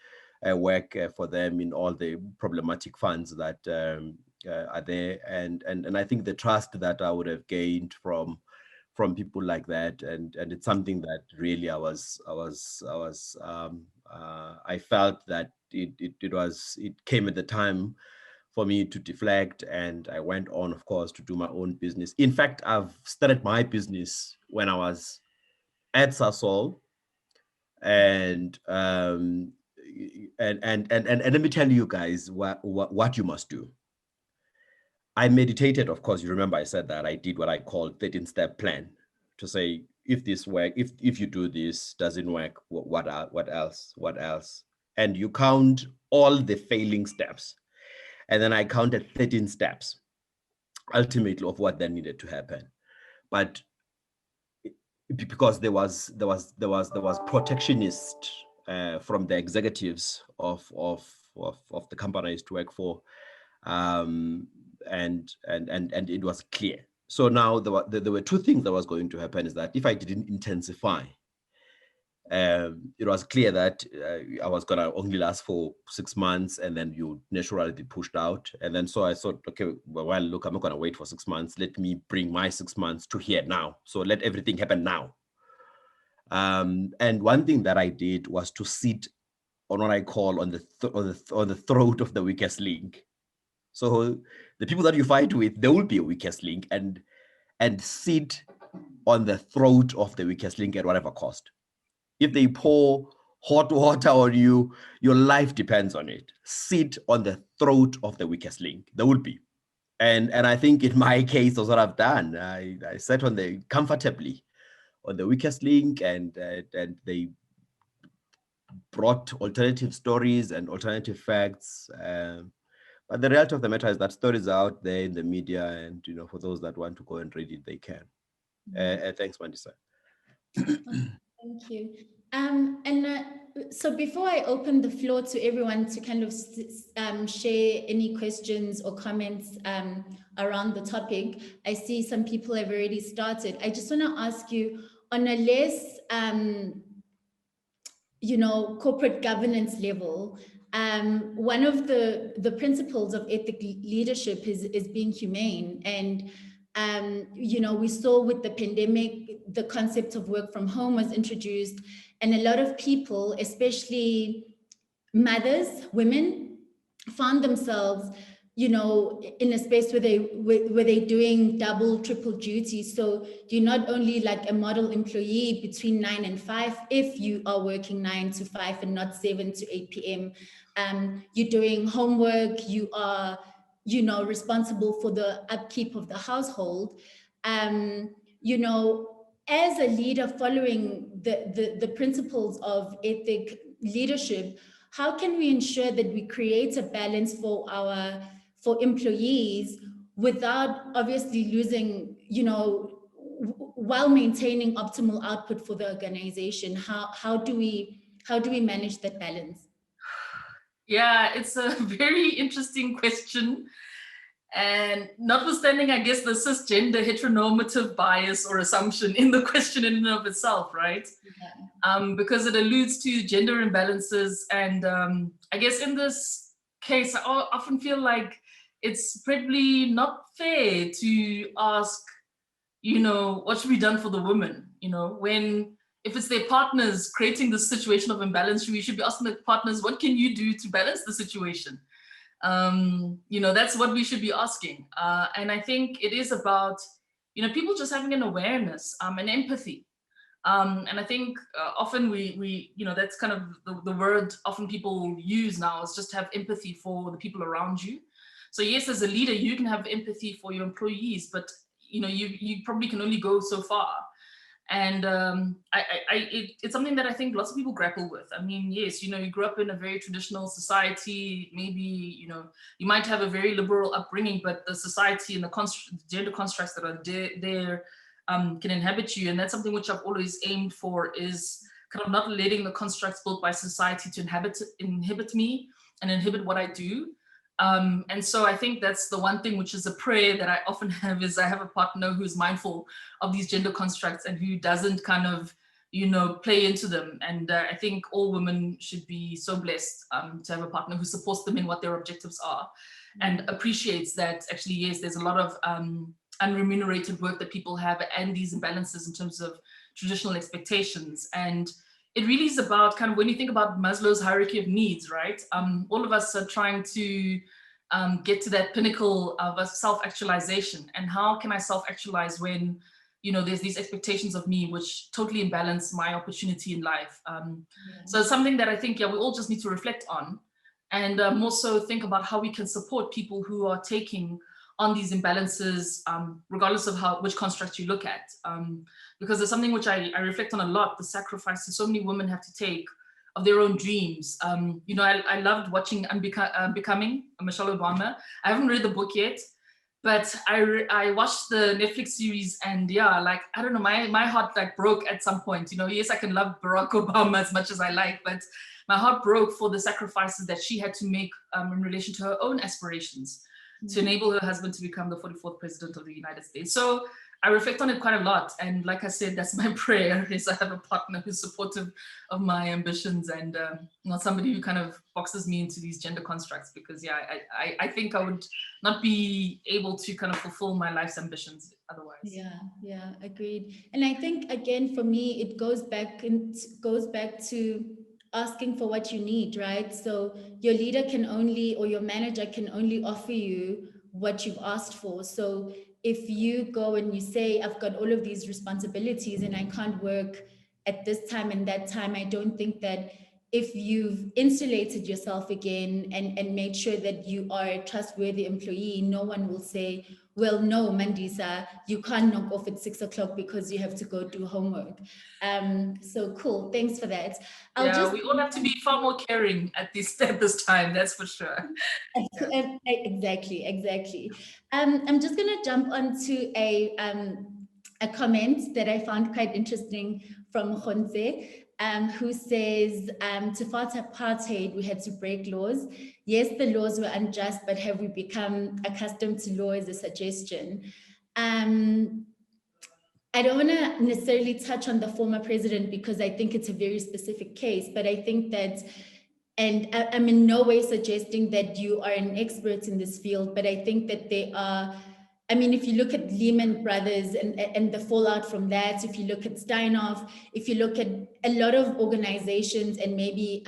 work for them in all the problematic funds that are there, and I think the trust that I would have gained from people like that, and it's something that really I felt that it came at the time for me to deflect, and I went on, of course, to do my own business. In fact, I've started my business when I was at Sasol, and let me tell you guys what you must do. I meditated, of course. You remember I said that I did what I called 13-step plan to say, if this work, if you do this, doesn't work, what else? And you count all the failing steps. And then I counted 13 steps, ultimately, of what then needed to happen. But because there was protectionist from the executives of the company I used to work for, and it was clear. So now there were two things that was going to happen, is that if I didn't intensify, it was clear that I was going to only last for 6 months, and then you naturally be pushed out. And then so I thought, okay, well, look, I'm not going to wait for 6 months. Let me bring my 6 months to here now. So let everything happen now. And one thing that I did was to sit on what I call on the throat of the weakest link. So the people that you fight with, there will be a weakest link, and sit on the throat of the weakest link at whatever cost. If they pour hot water on you, your life depends on it. Sit on the throat of the weakest link. There would be. And I think in my case, that's what I've done. I sat comfortably on the weakest link, and they brought alternative stories and alternative facts. But the reality of the matter is that stories are out there in the media, and for those that want to go and read it, they can. Thanks, Mandisa. Thank you. So before I open the floor to everyone to kind of share any questions or comments around the topic, I see some people have already started. I just want to ask you, on a less, corporate governance level, one of the principles of ethical leadership is being humane. And we saw with the pandemic, the concept of work from home was introduced, and a lot of people, especially mothers, women, found themselves, in a space where they're doing double, triple duty. So you're not only like a model employee between 9 and 5, if you are working 9 to 5 and not 7 to 8 p.m. You're doing homework, you are responsible for the upkeep of the household. As a leader following the principles of ethic leadership, how can we ensure that we create a balance for employees without obviously losing, while maintaining optimal output for the organization? How do we manage that balance? Yeah, it's a very interesting question. And notwithstanding, I guess, the cisgender heteronormative bias or assumption in the question in and of itself, right? Yeah. Because it alludes to gender imbalances. And I guess in this case, I often feel like it's probably not fair to ask, what should be done for the women, when if it's their partners creating the situation of imbalance, we should be asking the partners, what can you do to balance the situation? That's what we should be asking. And I think it is about, people just having an awareness, and empathy. And I think often we that's kind of the word often people use now, is just have empathy for the people around you. So yes, as a leader, you can have empathy for your employees, but you probably can only go so far. And it's something that I think lots of people grapple with. I mean, yes, you grew up in a very traditional society. Maybe, you might have a very liberal upbringing, but the society and the gender constructs that are there can inhabit you. And that's something which I've always aimed for, is kind of not letting the constructs built by society to inhibit me and inhibit what I do. And so I think that's the one thing which is a prayer that I often have, is I have a partner who's mindful of these gender constructs and who doesn't kind of, play into them. And I think all women should be so blessed to have a partner who supports them in what their objectives are, and appreciates that actually, yes, there's a lot of unremunerated work that people have, and these imbalances in terms of traditional expectations. And it really is about kind of, when you think about Maslow's hierarchy of needs, right? All of us are trying to get to that pinnacle of a self-actualization. And how can I self-actualize when, there's these expectations of me which totally imbalance my opportunity in life? So it's something that I think, we all just need to reflect on, and more so think about how we can support people who are taking on these imbalances, regardless of which construct you look at. Because there's something which I reflect on a lot, the sacrifices so many women have to take of their own dreams. I loved watching Unbecoming, Michelle Obama. I haven't read the book yet, But I watched the Netflix series, and yeah, like, I don't know, my heart like broke at some point. You know, yes, I can love Barack Obama as much as I like, but my heart broke for the sacrifices that she had to make in relation to her own aspirations to enable her husband to become the 44th president of the United States. So I reflect on it quite a lot. And like I said, that's my prayer, is I have a partner who's supportive of my ambitions, and not somebody who kind of boxes me into these gender constructs, because yeah, I think I would not be able to kind of fulfill my life's ambitions otherwise. Yeah, agreed. And I think, again, for me, it goes back to asking for what you need, right? So your leader can only, or your manager can only offer you what you've asked for. So if you go and you say, I've got all of these responsibilities and I can't work at this time and that time, I don't think that if you've insulated yourself again and made sure that you are a trustworthy employee, no one will say, well, no, Mandisa, you can't knock off at 6 o'clock because you have to go do homework. So cool, thanks for that. We all have to be far more caring at this time, that's for sure. Exactly. I'm just gonna jump onto a comment that I found quite interesting from Khonse, who says, to fight apartheid, we had to break laws. Yes, the laws were unjust, but have we become accustomed to law, as a suggestion? I don't want to necessarily touch on the former president because I think it's a very specific case, but I think that, and I'm in no way suggesting that you are an expert in this field, but I think that they are, I mean, if you look at Lehman Brothers and the fallout from that, if you look at Steinhoff, if you look at a lot of organizations and maybe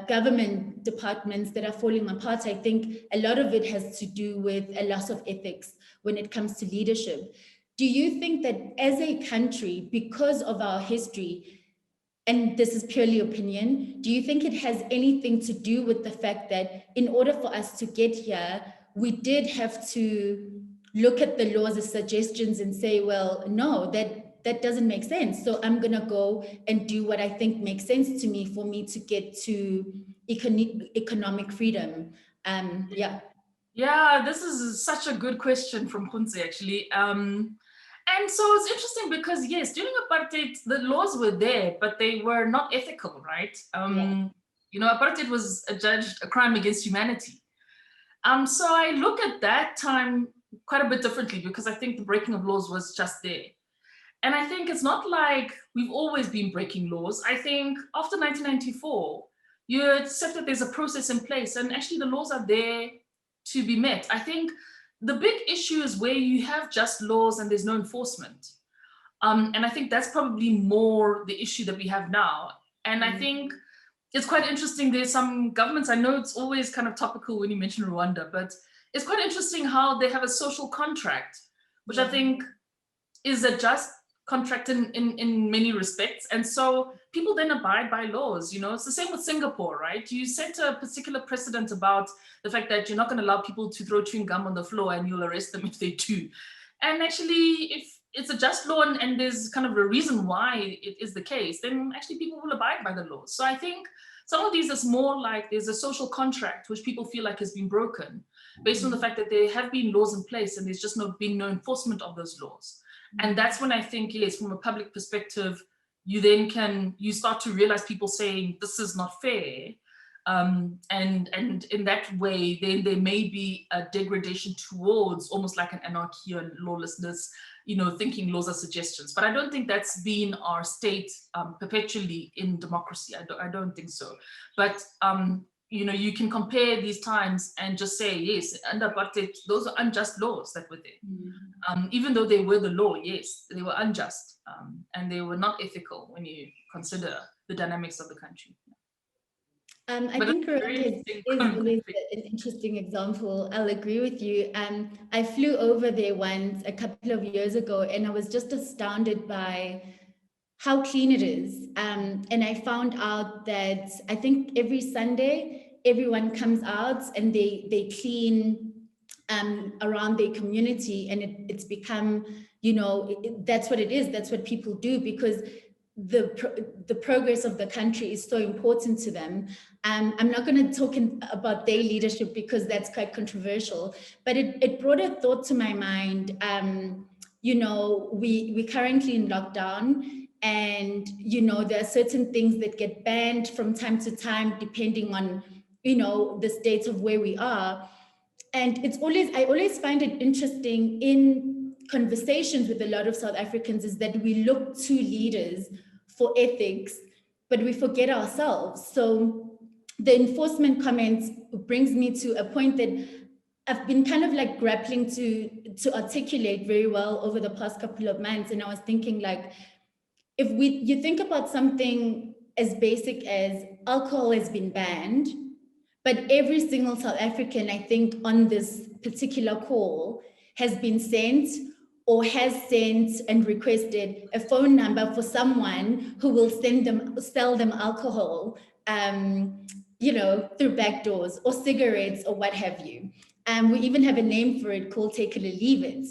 government departments that are falling apart, I think a lot of it has to do with a loss of ethics when it comes to leadership. Do you think that as a country, because of our history, and this is purely opinion, do you think it has anything to do with the fact that in order for us to get here, we did have to look at the laws as suggestions and say, well, no, that doesn't make sense. So I'm going to go and do what I think makes sense to me for me to get to economic freedom. Yeah, this is such a good question from Khunze, actually. And so it's interesting because, yes, during apartheid, the laws were there, but they were not ethical, right? You know, apartheid was adjudged a crime against humanity. So I look at that time quite a bit differently, because I think the breaking of laws was just there. And I think it's not like we've always been breaking laws. I think after 1994, you accept that there's a process in place, and actually the laws are there to be met. I think the big issue is where you have just laws and there's no enforcement. And I think that's probably more the issue that we have now. And I think it's quite interesting. There's some governments, I know it's always kind of topical when you mention Rwanda, but it's quite interesting how they have a social contract, which I think is a just contract in many respects. And so people then abide by laws. You know, it's the same with Singapore, right? You set a particular precedent about the fact that you're not going to allow people to throw chewing gum on the floor and you'll arrest them if they do. And actually, if it's a just law and there's kind of a reason why it is the case, then actually people will abide by the laws. So I think some of these is more like there's a social contract which people feel like has been broken based on the fact that there have been laws in place and there's just been no enforcement of those laws. And that's when I think, yes, from a public perspective, you start to realize people saying this is not fair. And in that way, then there may be a degradation towards almost like an anarchy and lawlessness, you know, thinking laws are suggestions. But I don't think that's been our state perpetually in democracy. I don't think so. But you know, you can compare these times and just say, yes, under apartheid, those are unjust laws that were there. Even though they were the law, yes, they were unjust and they were not ethical when you consider the dynamics of the country. I think Rwanda is always an interesting example. I'll agree with you. I flew over there once a couple of years ago, and I was just astounded by how clean it is. And I found out that I think every Sunday, everyone comes out and they clean around their community, and it's become, you know, that's what it is. That's what people do, because the progress of the country is so important to them. I'm not going to talk about their leadership because that's quite controversial, but it brought a thought to my mind. You know, we're currently in lockdown, and, you know, there are certain things that get banned from time to time, depending on, you know, the state of where we are. And I always find it interesting in conversations with a lot of South Africans is that we look to leaders for ethics, but we forget ourselves. So the enforcement comments brings me to a point that I've been kind of like grappling to articulate very well over the past couple of months. And I was thinking, like, if you think about something as basic as alcohol has been banned, but every single South African, I think, on this particular call has been sent or has sent and requested a phone number for someone who will sell them alcohol, you know, through back doors, or cigarettes, or what have you. We even have a name for it called Take It or Leave It.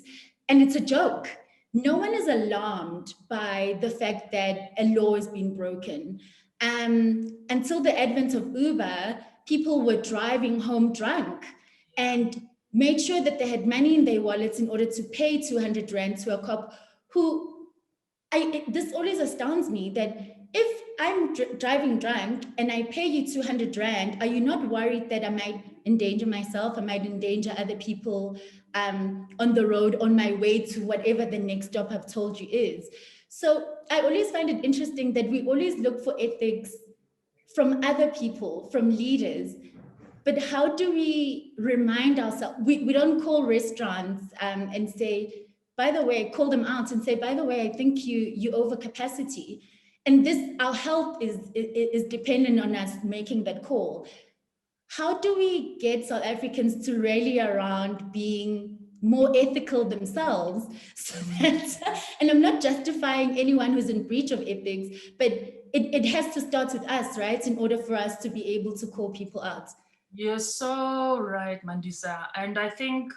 And it's a joke. No one is alarmed by the fact that a law has been broken. Until the advent of Uber, people were driving home drunk and made sure that they had money in their wallets in order to pay 200 Rand to a cop who, this always astounds me, that if I'm driving drunk and I pay you 200 Rand, are you not worried that I might endanger myself, I might endanger other people on the road on my way to whatever the next stop I've told you is? So I always find it interesting that we always look for ethics from other people, from leaders, but how do we remind ourselves? We don't call restaurants and say, by the way, call them out and say, by the way, I think you over capacity. And this, our health is dependent on us making that call. How do we get South Africans to rally around being more ethical themselves? So that, and I'm not justifying anyone who's in breach of ethics, but it has to start with us, right? In order for us to be able to call people out. You're so right, Mandisa. And I think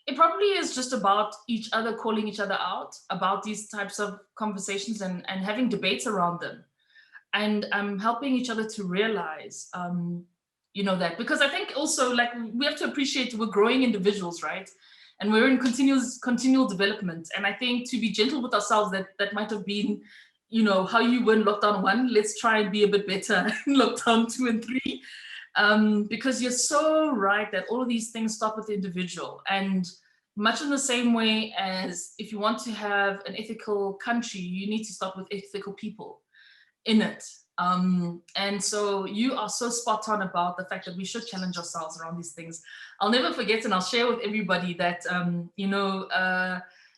it probably is just about each other calling each other out about these types of conversations and having debates around them, and helping each other to realize, you know, that, because I think also, like, we have to appreciate we're growing individuals, right? And we're in continual development. And I think to be gentle with ourselves, that might have been, you know, how you were in lockdown 1, let's try and be a bit better in lockdown 2 and 3. Because you're so right that all of these things start with the individual. And much in the same way as if you want to have an ethical country, you need to start with ethical people in it. And so you are so spot on about the fact that we should challenge ourselves around these things. I'll never forget, and I'll share with everybody that, you know,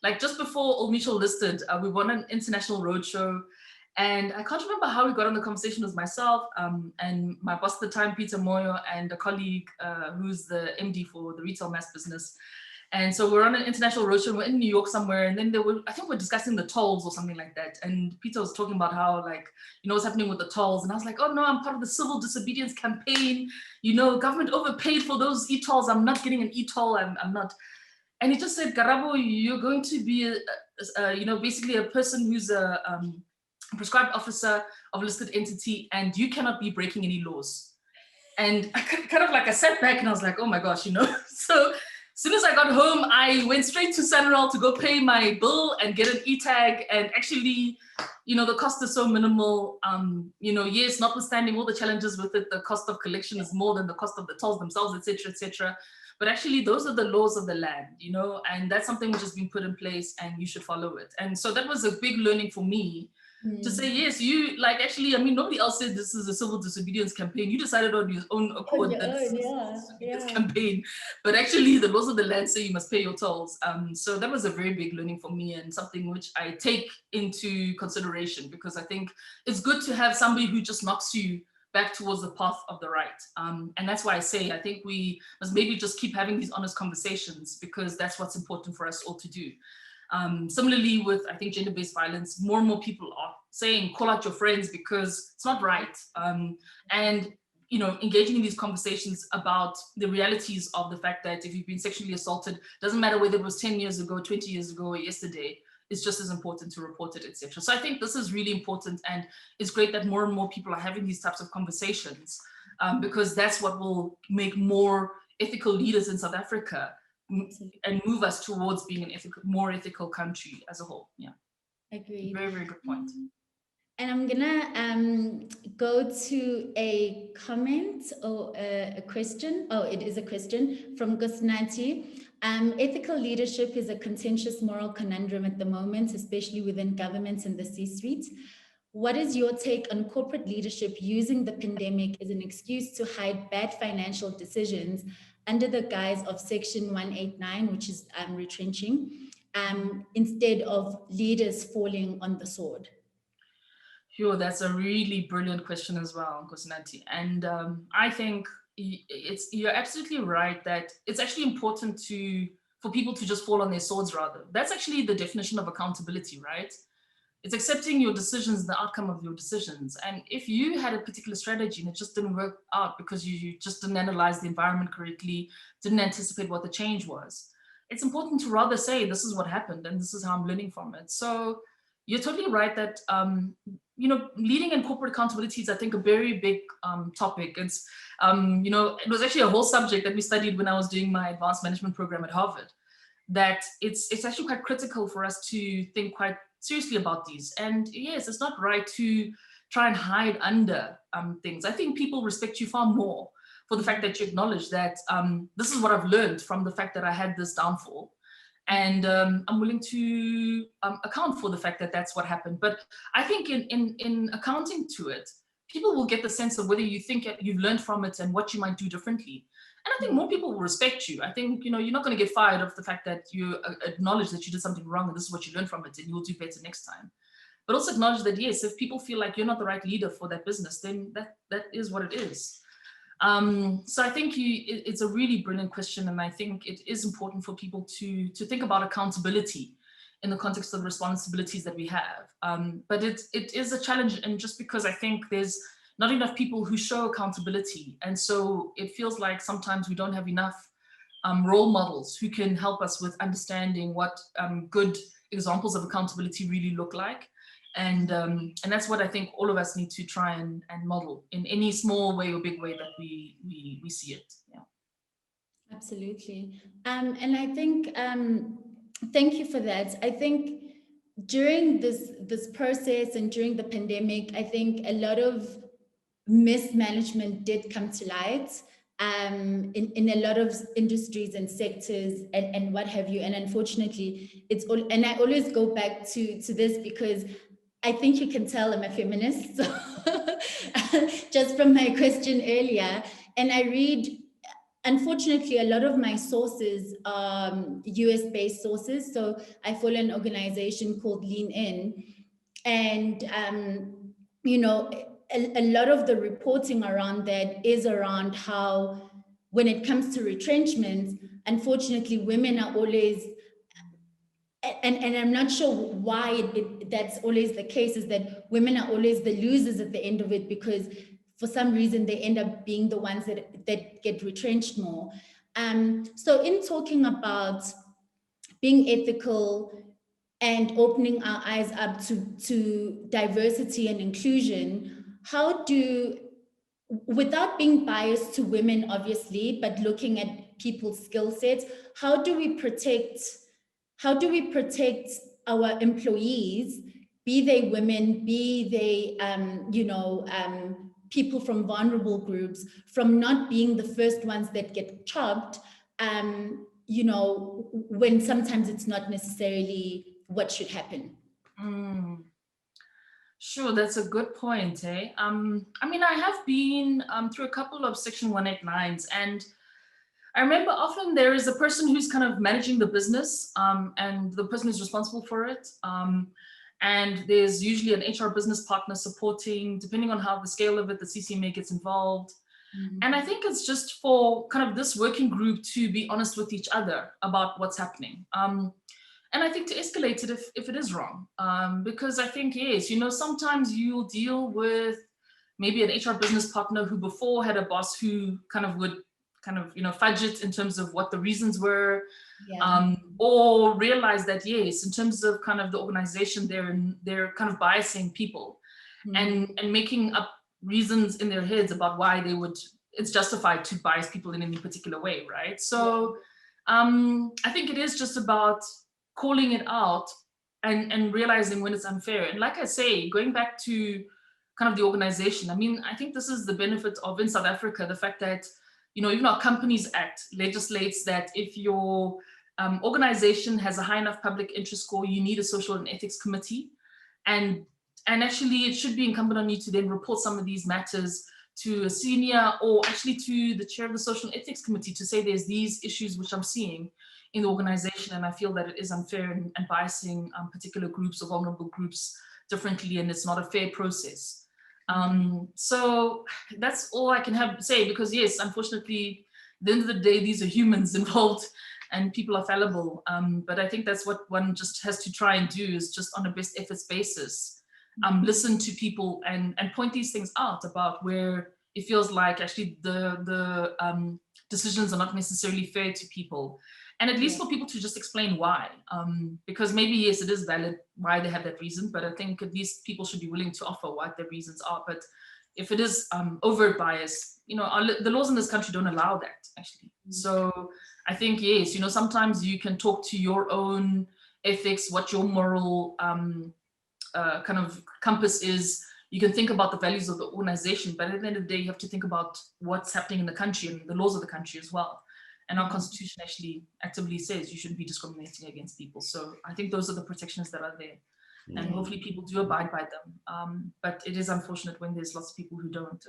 like just before Old Mutual listed, we won an international roadshow. And I can't remember how we got on the conversation with myself and my boss at the time, Peter Moyo, and a colleague who's the MD for the retail mass business. And so we're on an international roadshow, we're in New York somewhere, and then I think we're discussing the tolls or something like that. And Peter was talking about how, like, you know, what's happening with the tolls. And I was like, oh no, I'm part of the civil disobedience campaign. You know, government overpaid for those e-tolls. I'm not getting an e-toll, I'm not. And he just said, Karabo, you're going to be, you know, basically a person who's a prescribed officer of a listed entity, and you cannot be breaking any laws. And I kind of like, I sat back and I was like, oh my gosh, you know. So as soon as I got home, I went straight to Sanral to go pay my bill and get an e-tag. And actually, you know, the cost is so minimal. You know, yes, notwithstanding all the challenges with it, the cost of collection is more than the cost of the tolls themselves, et cetera, et cetera. But actually, those are the laws of the land, you know, and that's something which has been put in place and you should follow it. And so that was a big learning for me. To say, yes, you, like, actually, I mean, nobody else said this is a civil disobedience campaign. You decided on your own accord that this is a disobedience campaign. But actually, the laws of the land say you must pay your tolls. So that was a very big learning for me, and something which I take into consideration, because I think it's good to have somebody who just knocks you back towards the path of the right. And that's why I say, I think we must maybe just keep having these honest conversations, because that's what's important for us all to do. Similarly with, I think, gender-based violence, more and more people are saying, call out your friends because it's not right. And, you know, engaging in these conversations about the realities of the fact that if you've been sexually assaulted, doesn't matter whether it was 10 years ago, 20 years ago, or yesterday, it's just as important to report it, etc. So I think this is really important, and it's great that more and more people are having these types of conversations, because that's what will make more ethical leaders in South Africa and move us towards being an more ethical country as a whole. Yeah. Agreed. Very, very good point. And I'm gonna go to a comment or a question. Oh, it is a question from Gusnati. Ethical leadership is a contentious moral conundrum at the moment, especially within governments and the C-suite. What is your take on corporate leadership using the pandemic as an excuse to hide bad financial decisions under the guise of Section 189, which is retrenching, instead of leaders falling on the sword? Sure, that's a really brilliant question as well, Kosinati. And I think you're absolutely right that it's actually important for people to just fall on their swords rather. That's actually the definition of accountability, right? It's accepting your decisions, the outcome of your decisions. And if you had a particular strategy and it just didn't work out because you just didn't analyze the environment correctly, didn't anticipate what the change was, it's important to rather say, this is what happened and this is how I'm learning from it. So you're totally right that, leading and corporate accountability is, I think, a very big topic. It's, it was actually a whole subject that we studied when I was doing my advanced management program at Harvard, that it's actually quite critical for us to think quite seriously about these. And yes, it's not right to try and hide under things. I think people respect you far more for the fact that you acknowledge that this is what I've learned from the fact that I had this downfall. And I'm willing to account for the fact that that's what happened. But I think in accounting to it, people will get the sense of whether you think you've learned from it and what you might do differently. And I think more people will respect you. I think, you're not going to get fired of the fact that you acknowledge that you did something wrong and this is what you learned from it and you'll do better next time. But also acknowledge that, yes, if people feel like you're not the right leader for that business, then that is what it is. So I think it's a really brilliant question. And I think it is important for people to think about accountability in the context of the responsibilities that we have. But it is a challenge. And just because I think there's not enough people who show accountability. And so it feels like sometimes we don't have enough role models who can help us with understanding what good examples of accountability really look like. And that's what I think all of us need to try and model in any small way or big way that we see it. Yeah. Absolutely. And I think, thank you for that. I think during this process and during the pandemic, I think a lot of mismanagement did come to light in a lot of industries and sectors and what have you. And unfortunately, and I always go back to this because I think you can tell I'm a feminist, so just from my question earlier. And I read, unfortunately, a lot of my sources are US-based sources. So I follow an organization called Lean In. And, a lot of the reporting around that is around how, when it comes to retrenchments, unfortunately, women are always, and I'm not sure why that's always the case, is that women are always the losers at the end of it, because for some reason they end up being the ones that get retrenched more. So in talking about being ethical and opening our eyes up to diversity and inclusion, how without being biased to women, obviously, but looking at people's skill sets, how do we protect our employees, be they women, be they, people from vulnerable groups, from not being the first ones that get chopped, when sometimes it's not necessarily what should happen? Sure, that's a good point, eh? I have been through a couple of Section 189s, and I remember often there is a person who's kind of managing the business, and the person who's responsible for it. And there's usually an HR business partner supporting, depending on how the scale of it, the CCMA gets involved. Mm-hmm. And I think it's just for kind of this working group to be honest with each other about what's happening. And I think to escalate it if it is wrong, because I think, yes, sometimes you'll deal with maybe an HR business partner who before had a boss who would kind of, fudge it in terms of what the reasons were, Yeah. or realize that, yes, in terms of kind of the organization, they're kind of biasing people and making up reasons in their heads about why it's justified to bias people in any particular way, right? So I think it is just about calling it out and realizing when it's unfair. And like I say, going back to kind of the organization, I mean, I think this is the benefit of, in South Africa, the fact that, even our Companies Act legislates that if your organization has a high enough public interest score, you need a social and ethics committee. And actually, it should be incumbent on you to then report some of these matters to a senior, or actually to the chair of the social and ethics committee, to say there's these issues which I'm seeing in the organization, and I feel that it is unfair and biasing particular groups or vulnerable groups differently, and it's not a fair process. So that's all I can say, because yes, unfortunately, at the end of the day, these are humans involved and people are fallible. But I think that's what one just has to try and do, is just on a best efforts basis, listen to people and point these things out about where it feels like actually the decisions are not necessarily fair to people. And at least for people to just explain why, because maybe, yes, it is valid why they have that reason, but I think at least people should be willing to offer what their reasons are. But if it is overt bias, the laws in this country don't allow that, actually. So I think, yes, sometimes you can talk to your own ethics, what your moral kind of compass is. You can think about the values of the organization, but at the end of the day, you have to think about what's happening in the country and the laws of the country as well. And our constitution actually actively says you shouldn't be discriminating against people. So I think those are the protections that are there. And hopefully people do abide by them. But it is unfortunate when there's lots of people who don't.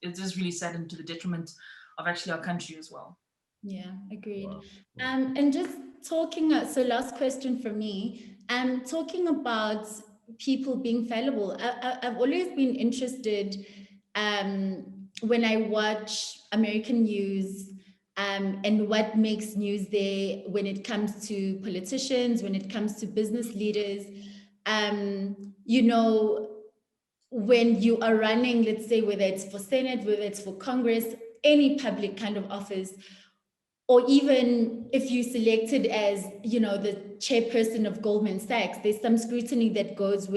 It is really sad, and to the detriment of actually our country as well. Yeah, agreed. And just talking, so last question for me, talking about people being fallible, I've always been interested when I watch American news, and what makes news there when it comes to politicians, when it comes to business leaders. When you are running, let's say, whether it's for Senate, whether it's for Congress, any public kind of office, or even if you selected as, the chairperson of Goldman Sachs, there's some scrutiny that goes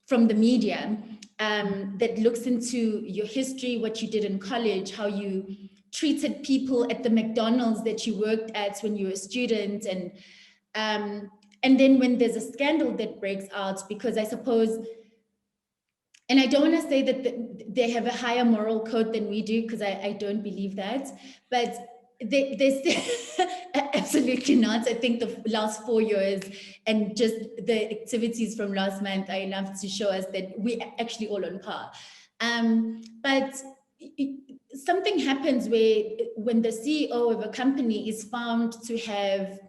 from the media, that looks into your history, what you did in college, how you treated people at the McDonald's that you worked at when you were a student. And then when there's a scandal that breaks out, because I suppose, and I don't want to say that they have a higher moral code than we do, because I don't believe that, but they absolutely not. I think the last 4 years and just the activities from last month are enough to show us that we're actually all on par. But something happens when the CEO of a company is found to have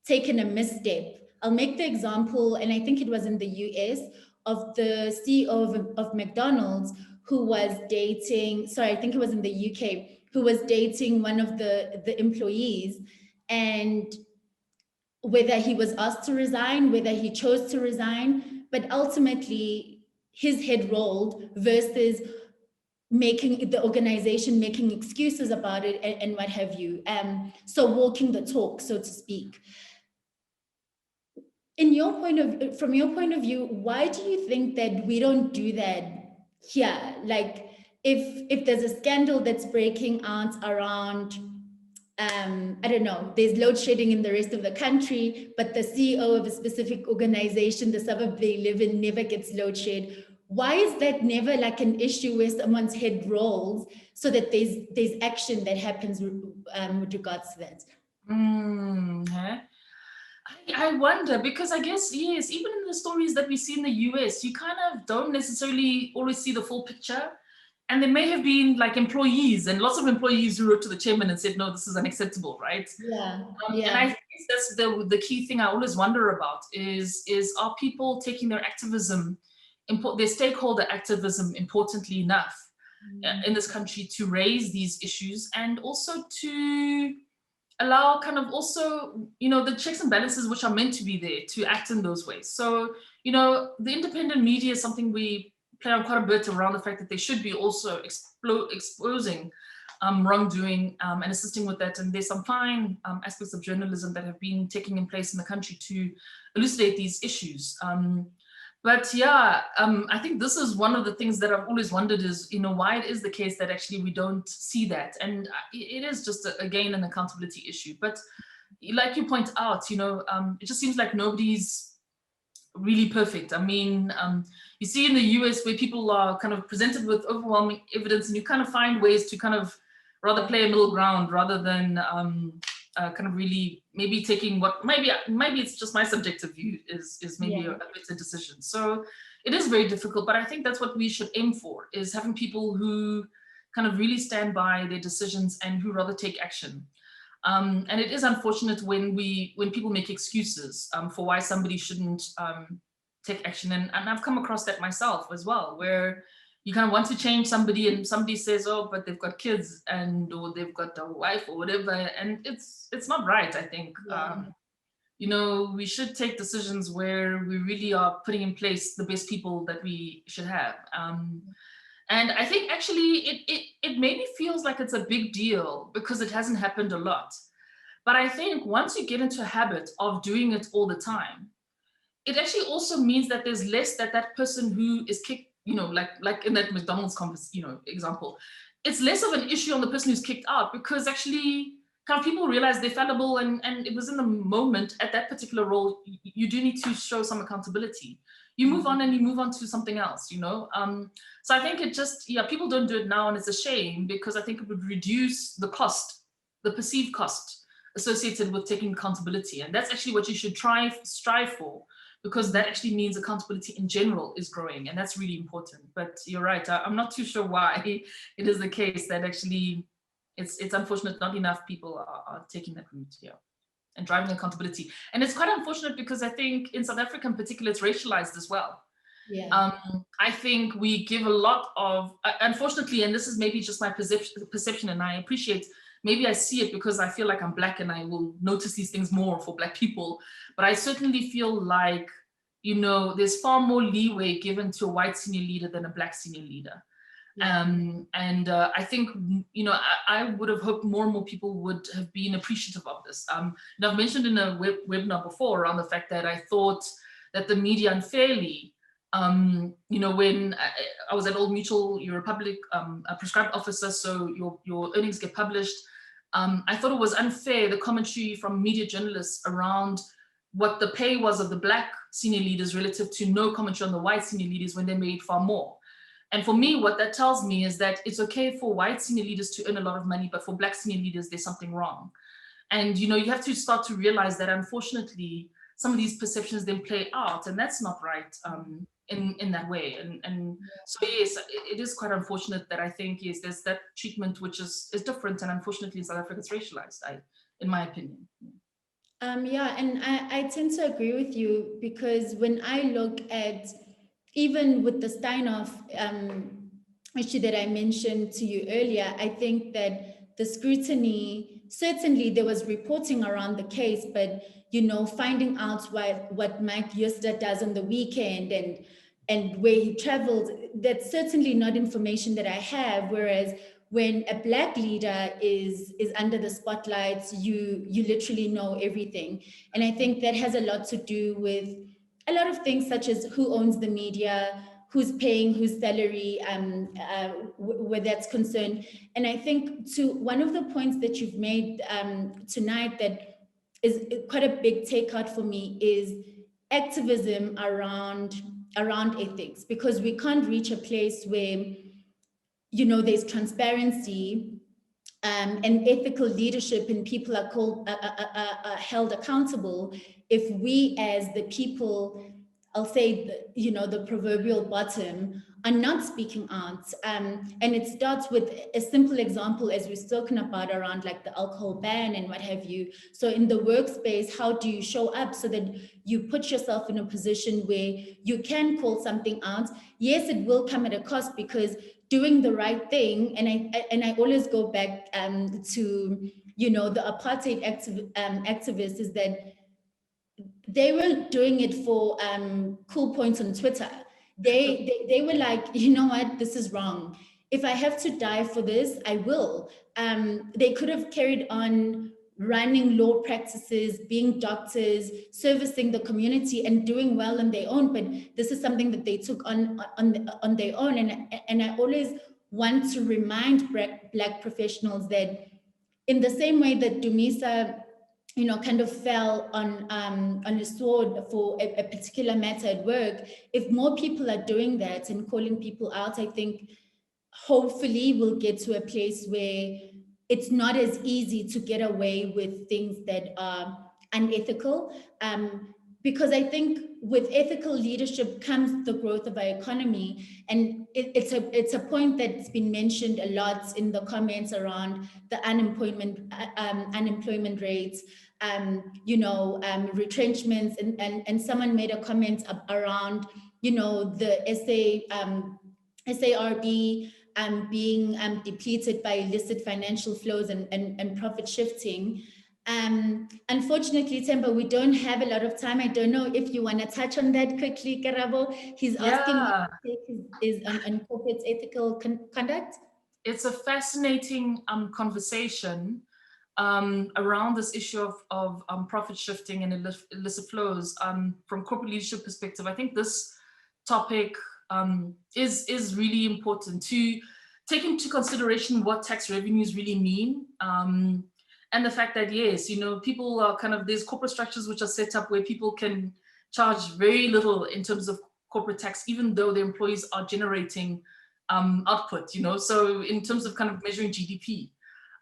taken a misstep. I'll make the example, and I think it was in the US, of the CEO of McDonald's who was dating, I think it was in the UK, who was dating one of the employees, and whether he was asked to resign, whether he chose to resign, but ultimately his head rolled versus making the organization making excuses about it and what have you. So walking the talk, so to speak. From your point of view, why do you think that we don't do that here? Like, if there's a scandal that's breaking out around, I don't know, there's load shedding in the rest of the country, but the CEO of a specific organization, the suburb they live in, never gets load shed. Why is that never like an issue where someone's head rolls, so that there's action that happens with regards to that? I wonder, because I guess, yes, even in the stories that we see in the US, you kind of don't necessarily always see the full picture. And there may have been like employees, and lots of employees who wrote to the chairman and said, no, this is unacceptable, right? Yeah. And I think that's the key thing I always wonder about is are people taking their activism, their stakeholder activism importantly enough in this country to raise these issues, and also to allow kind of also, the checks and balances which are meant to be there to act in those ways. So, the independent media is something we play on quite a bit around the fact that they should be also exposing wrongdoing and assisting with that. And there's some fine aspects of journalism that have been taking place in the country to elucidate these issues. But yeah, I think this is one of the things that I've always wondered is, why it is the case that actually we don't see that. And it is just, again, an accountability issue. But like you point out, it just seems like nobody's really perfect. I mean, you see in the US where people are kind of presented with overwhelming evidence and you kind of find ways to kind of rather play a middle ground rather than kind of really maybe taking what maybe it's just my subjective view is maybe a better decision. So it is very difficult, but I think that's what we should aim for, is having people who kind of really stand by their decisions and who rather take action. And it is unfortunate when people make excuses for why somebody shouldn't take action. And I've come across that myself as well, where you kind of want to change somebody and somebody says, oh, but they've got kids or they've got a wife or whatever. And it's not right, I think. We should take decisions where we really are putting in place the best people that we should have. And I think actually it maybe feels like it's a big deal because it hasn't happened a lot. But I think once you get into a habit of doing it all the time, it actually also means that there's less that person who is kicked, like in that McDonald's example, it's less of an issue on the person who's kicked out, because actually kind of people realize they're fallible and it was in the moment at that particular role, you do need to show some accountability. You move on and you move on to something else, So I think it just, people don't do it now, and it's a shame because I think it would reduce the cost, the perceived cost associated with taking accountability. And that's actually what you should strive for, because that actually means accountability in general is growing, and that's really important. But you're right, I'm not too sure why it is the case that actually it's unfortunate not enough people are taking that route here and driving accountability. And it's quite unfortunate because I think in South Africa in particular, it's racialized as well. I think we give a lot of, unfortunately, and this is maybe just my perception, and I appreciate, maybe I see it because I feel like I'm Black and I will notice these things more for Black people. But I certainly feel like, there's far more leeway given to a white senior leader than a Black senior leader. I think, I would have hoped more and more people would have been appreciative of this. And I've mentioned in a webinar before around the fact that I thought that the media unfairly, when I was at Old Mutual, you're a prescribed officer, so your earnings get published. I thought it was unfair, the commentary from media journalists around what the pay was of the Black senior leaders relative to no commentary on the white senior leaders when they made far more. And for me, what that tells me is that it's okay for white senior leaders to earn a lot of money, but for Black senior leaders, there's something wrong. And, you have to start to realize that unfortunately, some of these perceptions then play out, and that's not right in that way. And so, yes, it is quite unfortunate that I think, yes, there's that treatment which is different, and unfortunately in South Africa, it's racialized, in my opinion. And I tend to agree with you, because when I look at, even with the Steinhoff issue that I mentioned to you earlier, I think that the scrutiny, certainly there was reporting around the case, but, finding out what Mike Yusta does on the weekend and where he traveled, that's certainly not information that I have. Whereas when a Black leader is under the spotlight, you literally know everything. And I think that has a lot to do with a lot of things, such as who owns the media, who's paying whose salary, where that's concerned. And I think to one of the points that you've made tonight that is quite a big takeout for me is activism around ethics, because we can't reach a place where, there's transparency and ethical leadership and people are held accountable if we as the people, I'll say, the proverbial bottom, are not speaking out. And it starts with a simple example, as we've spoken about, around like the alcohol ban and what have you. So in the workspace, how do you show up so that you put yourself in a position where you can call something out? Yes, it will come at a cost, because doing the right thing, and I always go back to, the apartheid activists, is that they were doing it for cool points on Twitter. They were like, you know what, this is wrong. if I have to die for this, I will. They could have carried on running law practices, being doctors, servicing the community and doing well on their own. But this is something that they took on their own. And I always want to remind Black professionals that in the same way that Dumisa, kind of fell on a sword for a particular matter at work, if more people are doing that and calling people out, I think hopefully we'll get to a place where it's not as easy to get away with things that are unethical. Because I think with ethical leadership comes the growth of our economy. And it's a point that's been mentioned a lot in the comments around the unemployment rates, retrenchments, and someone made a comment around, the SARB being depleted by illicit financial flows and profit shifting. Unfortunately, Temba, we don't have a lot of time. I don't know if you want to touch on that quickly, Karabo. He's asking what his take is on corporate ethical conduct. It's a fascinating conversation around this issue of profit shifting and illicit flows from corporate leadership perspective. I think this topic is really important to take into consideration what tax revenues really mean. And the fact that, yes, people are there's corporate structures which are set up where people can charge very little in terms of corporate tax, even though their employees are generating output, so in terms of measuring GDP.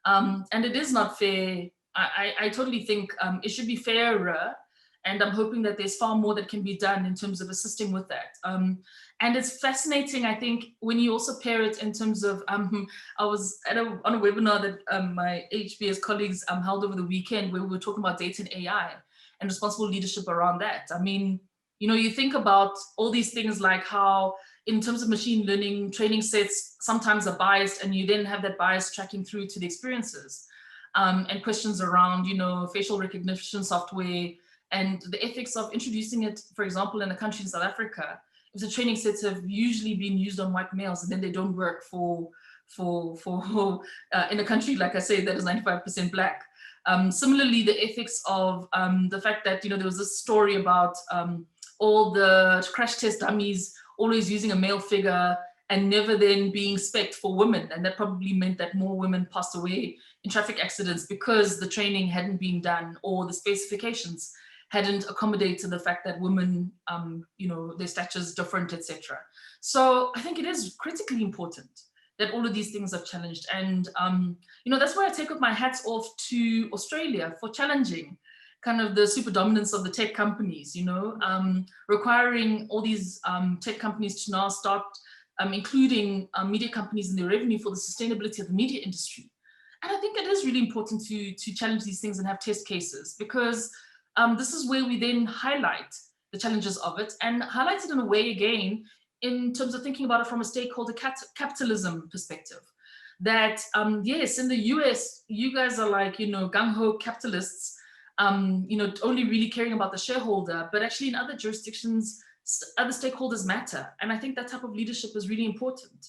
And it is not fair. I totally think it should be fairer. And I'm hoping that there's far more that can be done in terms of assisting with that. And it's fascinating, I think, when you also pair it in terms of, I was on a webinar that my HBS colleagues held over the weekend where we were talking about data and AI and responsible leadership around that. I mean, you think about all these things like how in terms of machine learning, training sets sometimes are biased, and you then have that bias tracking through to the experiences and questions around, facial recognition software, and the ethics of introducing it, for example, in a country in South Africa, if the training sets have usually been used on white males and then they don't work for in a country, like I say, that is 95% Black. Similarly, the ethics of the fact that, there was this story about all the crash test dummies always using a male figure and never then being spec'd for women. And that probably meant that more women passed away in traffic accidents because the training hadn't been done or the specifications hadn't accommodated the fact that women, their stature is different, etc. So I think it is critically important that all of these things are challenged. And, that's why I take up my hats off to Australia for challenging the super dominance of the tech companies, requiring all these tech companies to now start including media companies in their revenue for the sustainability of the media industry. And I think it is really important to challenge these things and have test cases, because this is where we then highlight the challenges of it and highlight it in a way, again, in terms of thinking about it from a stakeholder capitalism perspective. That, yes, in the US, you guys are like, gung-ho capitalists, only really caring about the shareholder, but actually in other jurisdictions, other stakeholders matter. And I think that type of leadership is really important.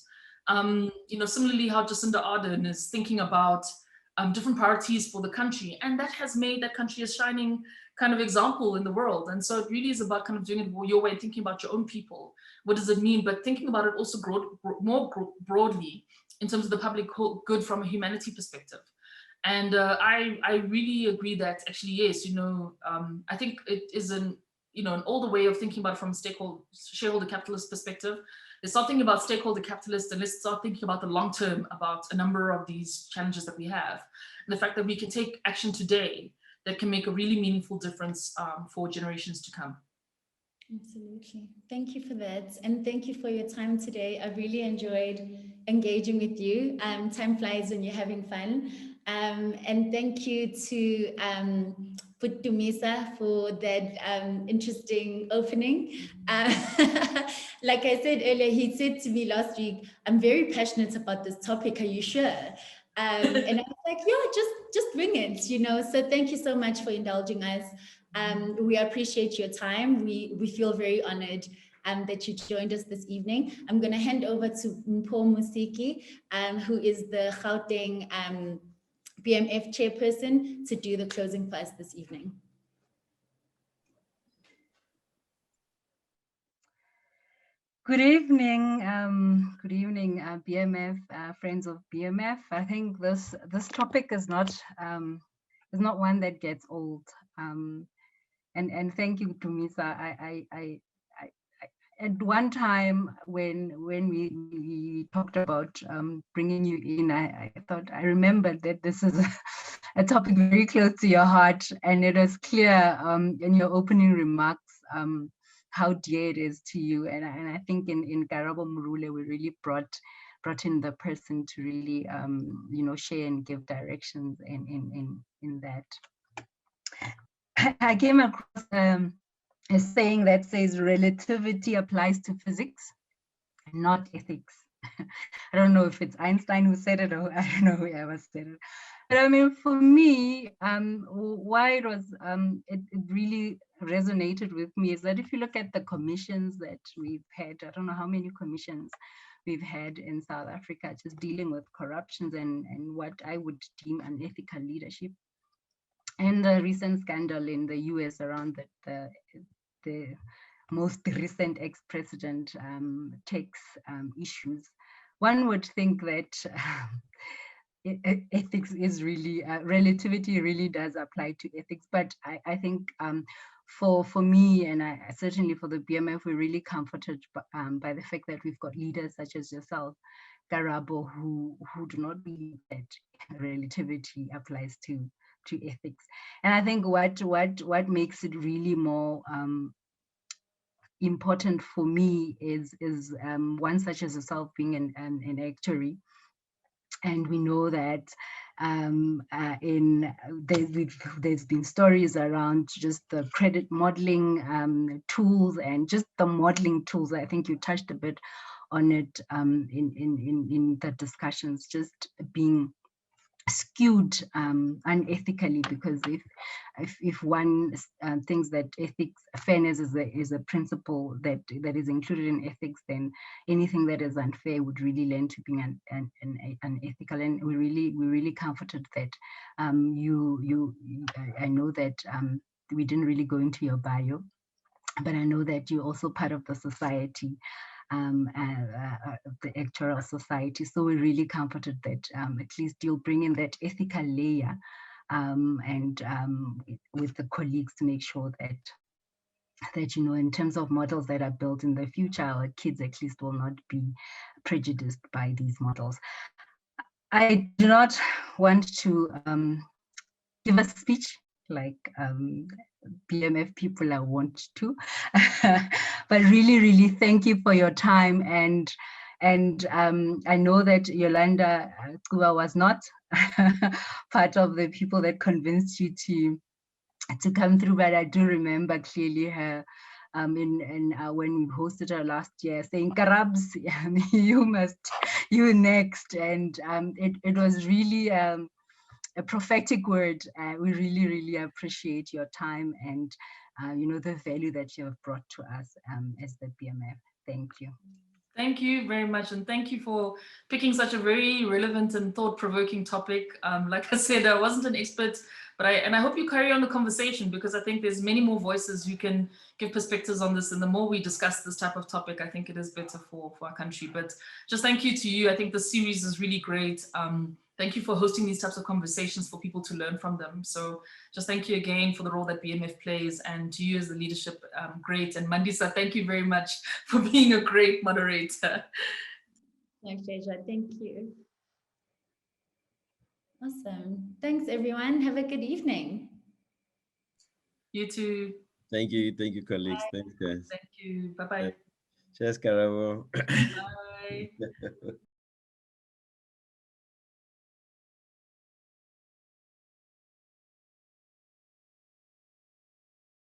Similarly, how Jacinda Ardern is thinking about different priorities for the country, and that has made that country a shining example in the world. And so it really is about doing it your way, thinking about your own people. What does it mean? But thinking about it also more broadly in terms of the public good from a humanity perspective. And I really agree that actually, yes, I think it is an older way of thinking about it from a shareholder capitalist perspective. There's something about stakeholder capitalists, and let's start thinking about the long term, about a number of these challenges that we have. And the fact that we can take action today that can make a really meaningful difference for generations to come. Absolutely. Thank you for that. And thank you for your time today. I really enjoyed engaging with you. Time flies when you're having fun. And thank you to Dumisa for that interesting opening. Like I said earlier, he said to me last week, I'm very passionate about this topic. Are you sure? And I was like, yeah, just wing it, So thank you so much for indulging us. We appreciate your time. We feel very honored that you joined us this evening. I'm going to hand over to Mpho Musiki, who is the Gauteng BMF chairperson, to do the closing for us this evening. Good evening, BMF, friends of BMF. I think this topic is not one that gets old. And thank you to Misa. I at one time when we talked about bringing you in, I thought, I remembered that this is a topic very close to your heart, and it was clear in your opening remarks how dear it is to you. And I think in Karabo Murule, we really brought in the person to really share and give directions in that. I came across a saying that says relativity applies to physics, not ethics. I don't know if it's Einstein who said it, or I don't know whoever said it. But I mean, for me, why it was it really resonated with me is that if you look at the commissions that we've had, I don't know how many commissions we've had in South Africa just dealing with corruptions and what I would deem unethical leadership. And the recent scandal in the US around the most recent ex-president tax issues, one would think that ethics is really, relativity really does apply to ethics. But I think for me, and certainly for the BMF, we're really comforted by the fact that we've got leaders such as yourself, Karabo, who do not believe that relativity applies to ethics. And I think what makes it really more important for me is one such as yourself being an actuary. And we know that there's been stories around just the credit modeling tools and just the modeling tools. I think you touched a bit on it in the discussions, just being skewed unethically, because if one thinks that ethics, fairness is a principle that is included in ethics, then anything that is unfair would really lend to being unethical. And we're really comforted that I know that we didn't really go into your bio, but I know that you're also part of the society, the actuarial society. So we're really comforted that at least you'll bring in that ethical layer and with the colleagues to make sure that in terms of models that are built in the future, our kids at least will not be prejudiced by these models. I do not want to give a speech like BMF people I want to, but really thank you for your time. And I know that Yolanda Kuba was not part of the people that convinced you to come through, but I do remember clearly her when we hosted her last year saying, Karabs, you next. And it was really a prophetic word. We really appreciate your time and the value that you have brought to us as the BMF. Thank you. Thank you very much, and thank you for picking such a very relevant and thought-provoking topic. Like I said, I wasn't an expert, but I hope you carry on the conversation, because I think there's many more voices who can give perspectives on this, and the more we discuss this type of topic, I think it is better for our country. But just thank you to you. I think the series is really great. Thank you for hosting these types of conversations for people to learn from them. So just thank you again for the role that BMF plays, and to you as the leadership, great. And Mandisa, thank you very much for being a great moderator. My pleasure, thank you. Awesome, thanks everyone. Have a good evening. You too. Thank you, colleagues. Bye. Thanks, guys. Thank you, bye-bye. Cheers, Karabo. Bye.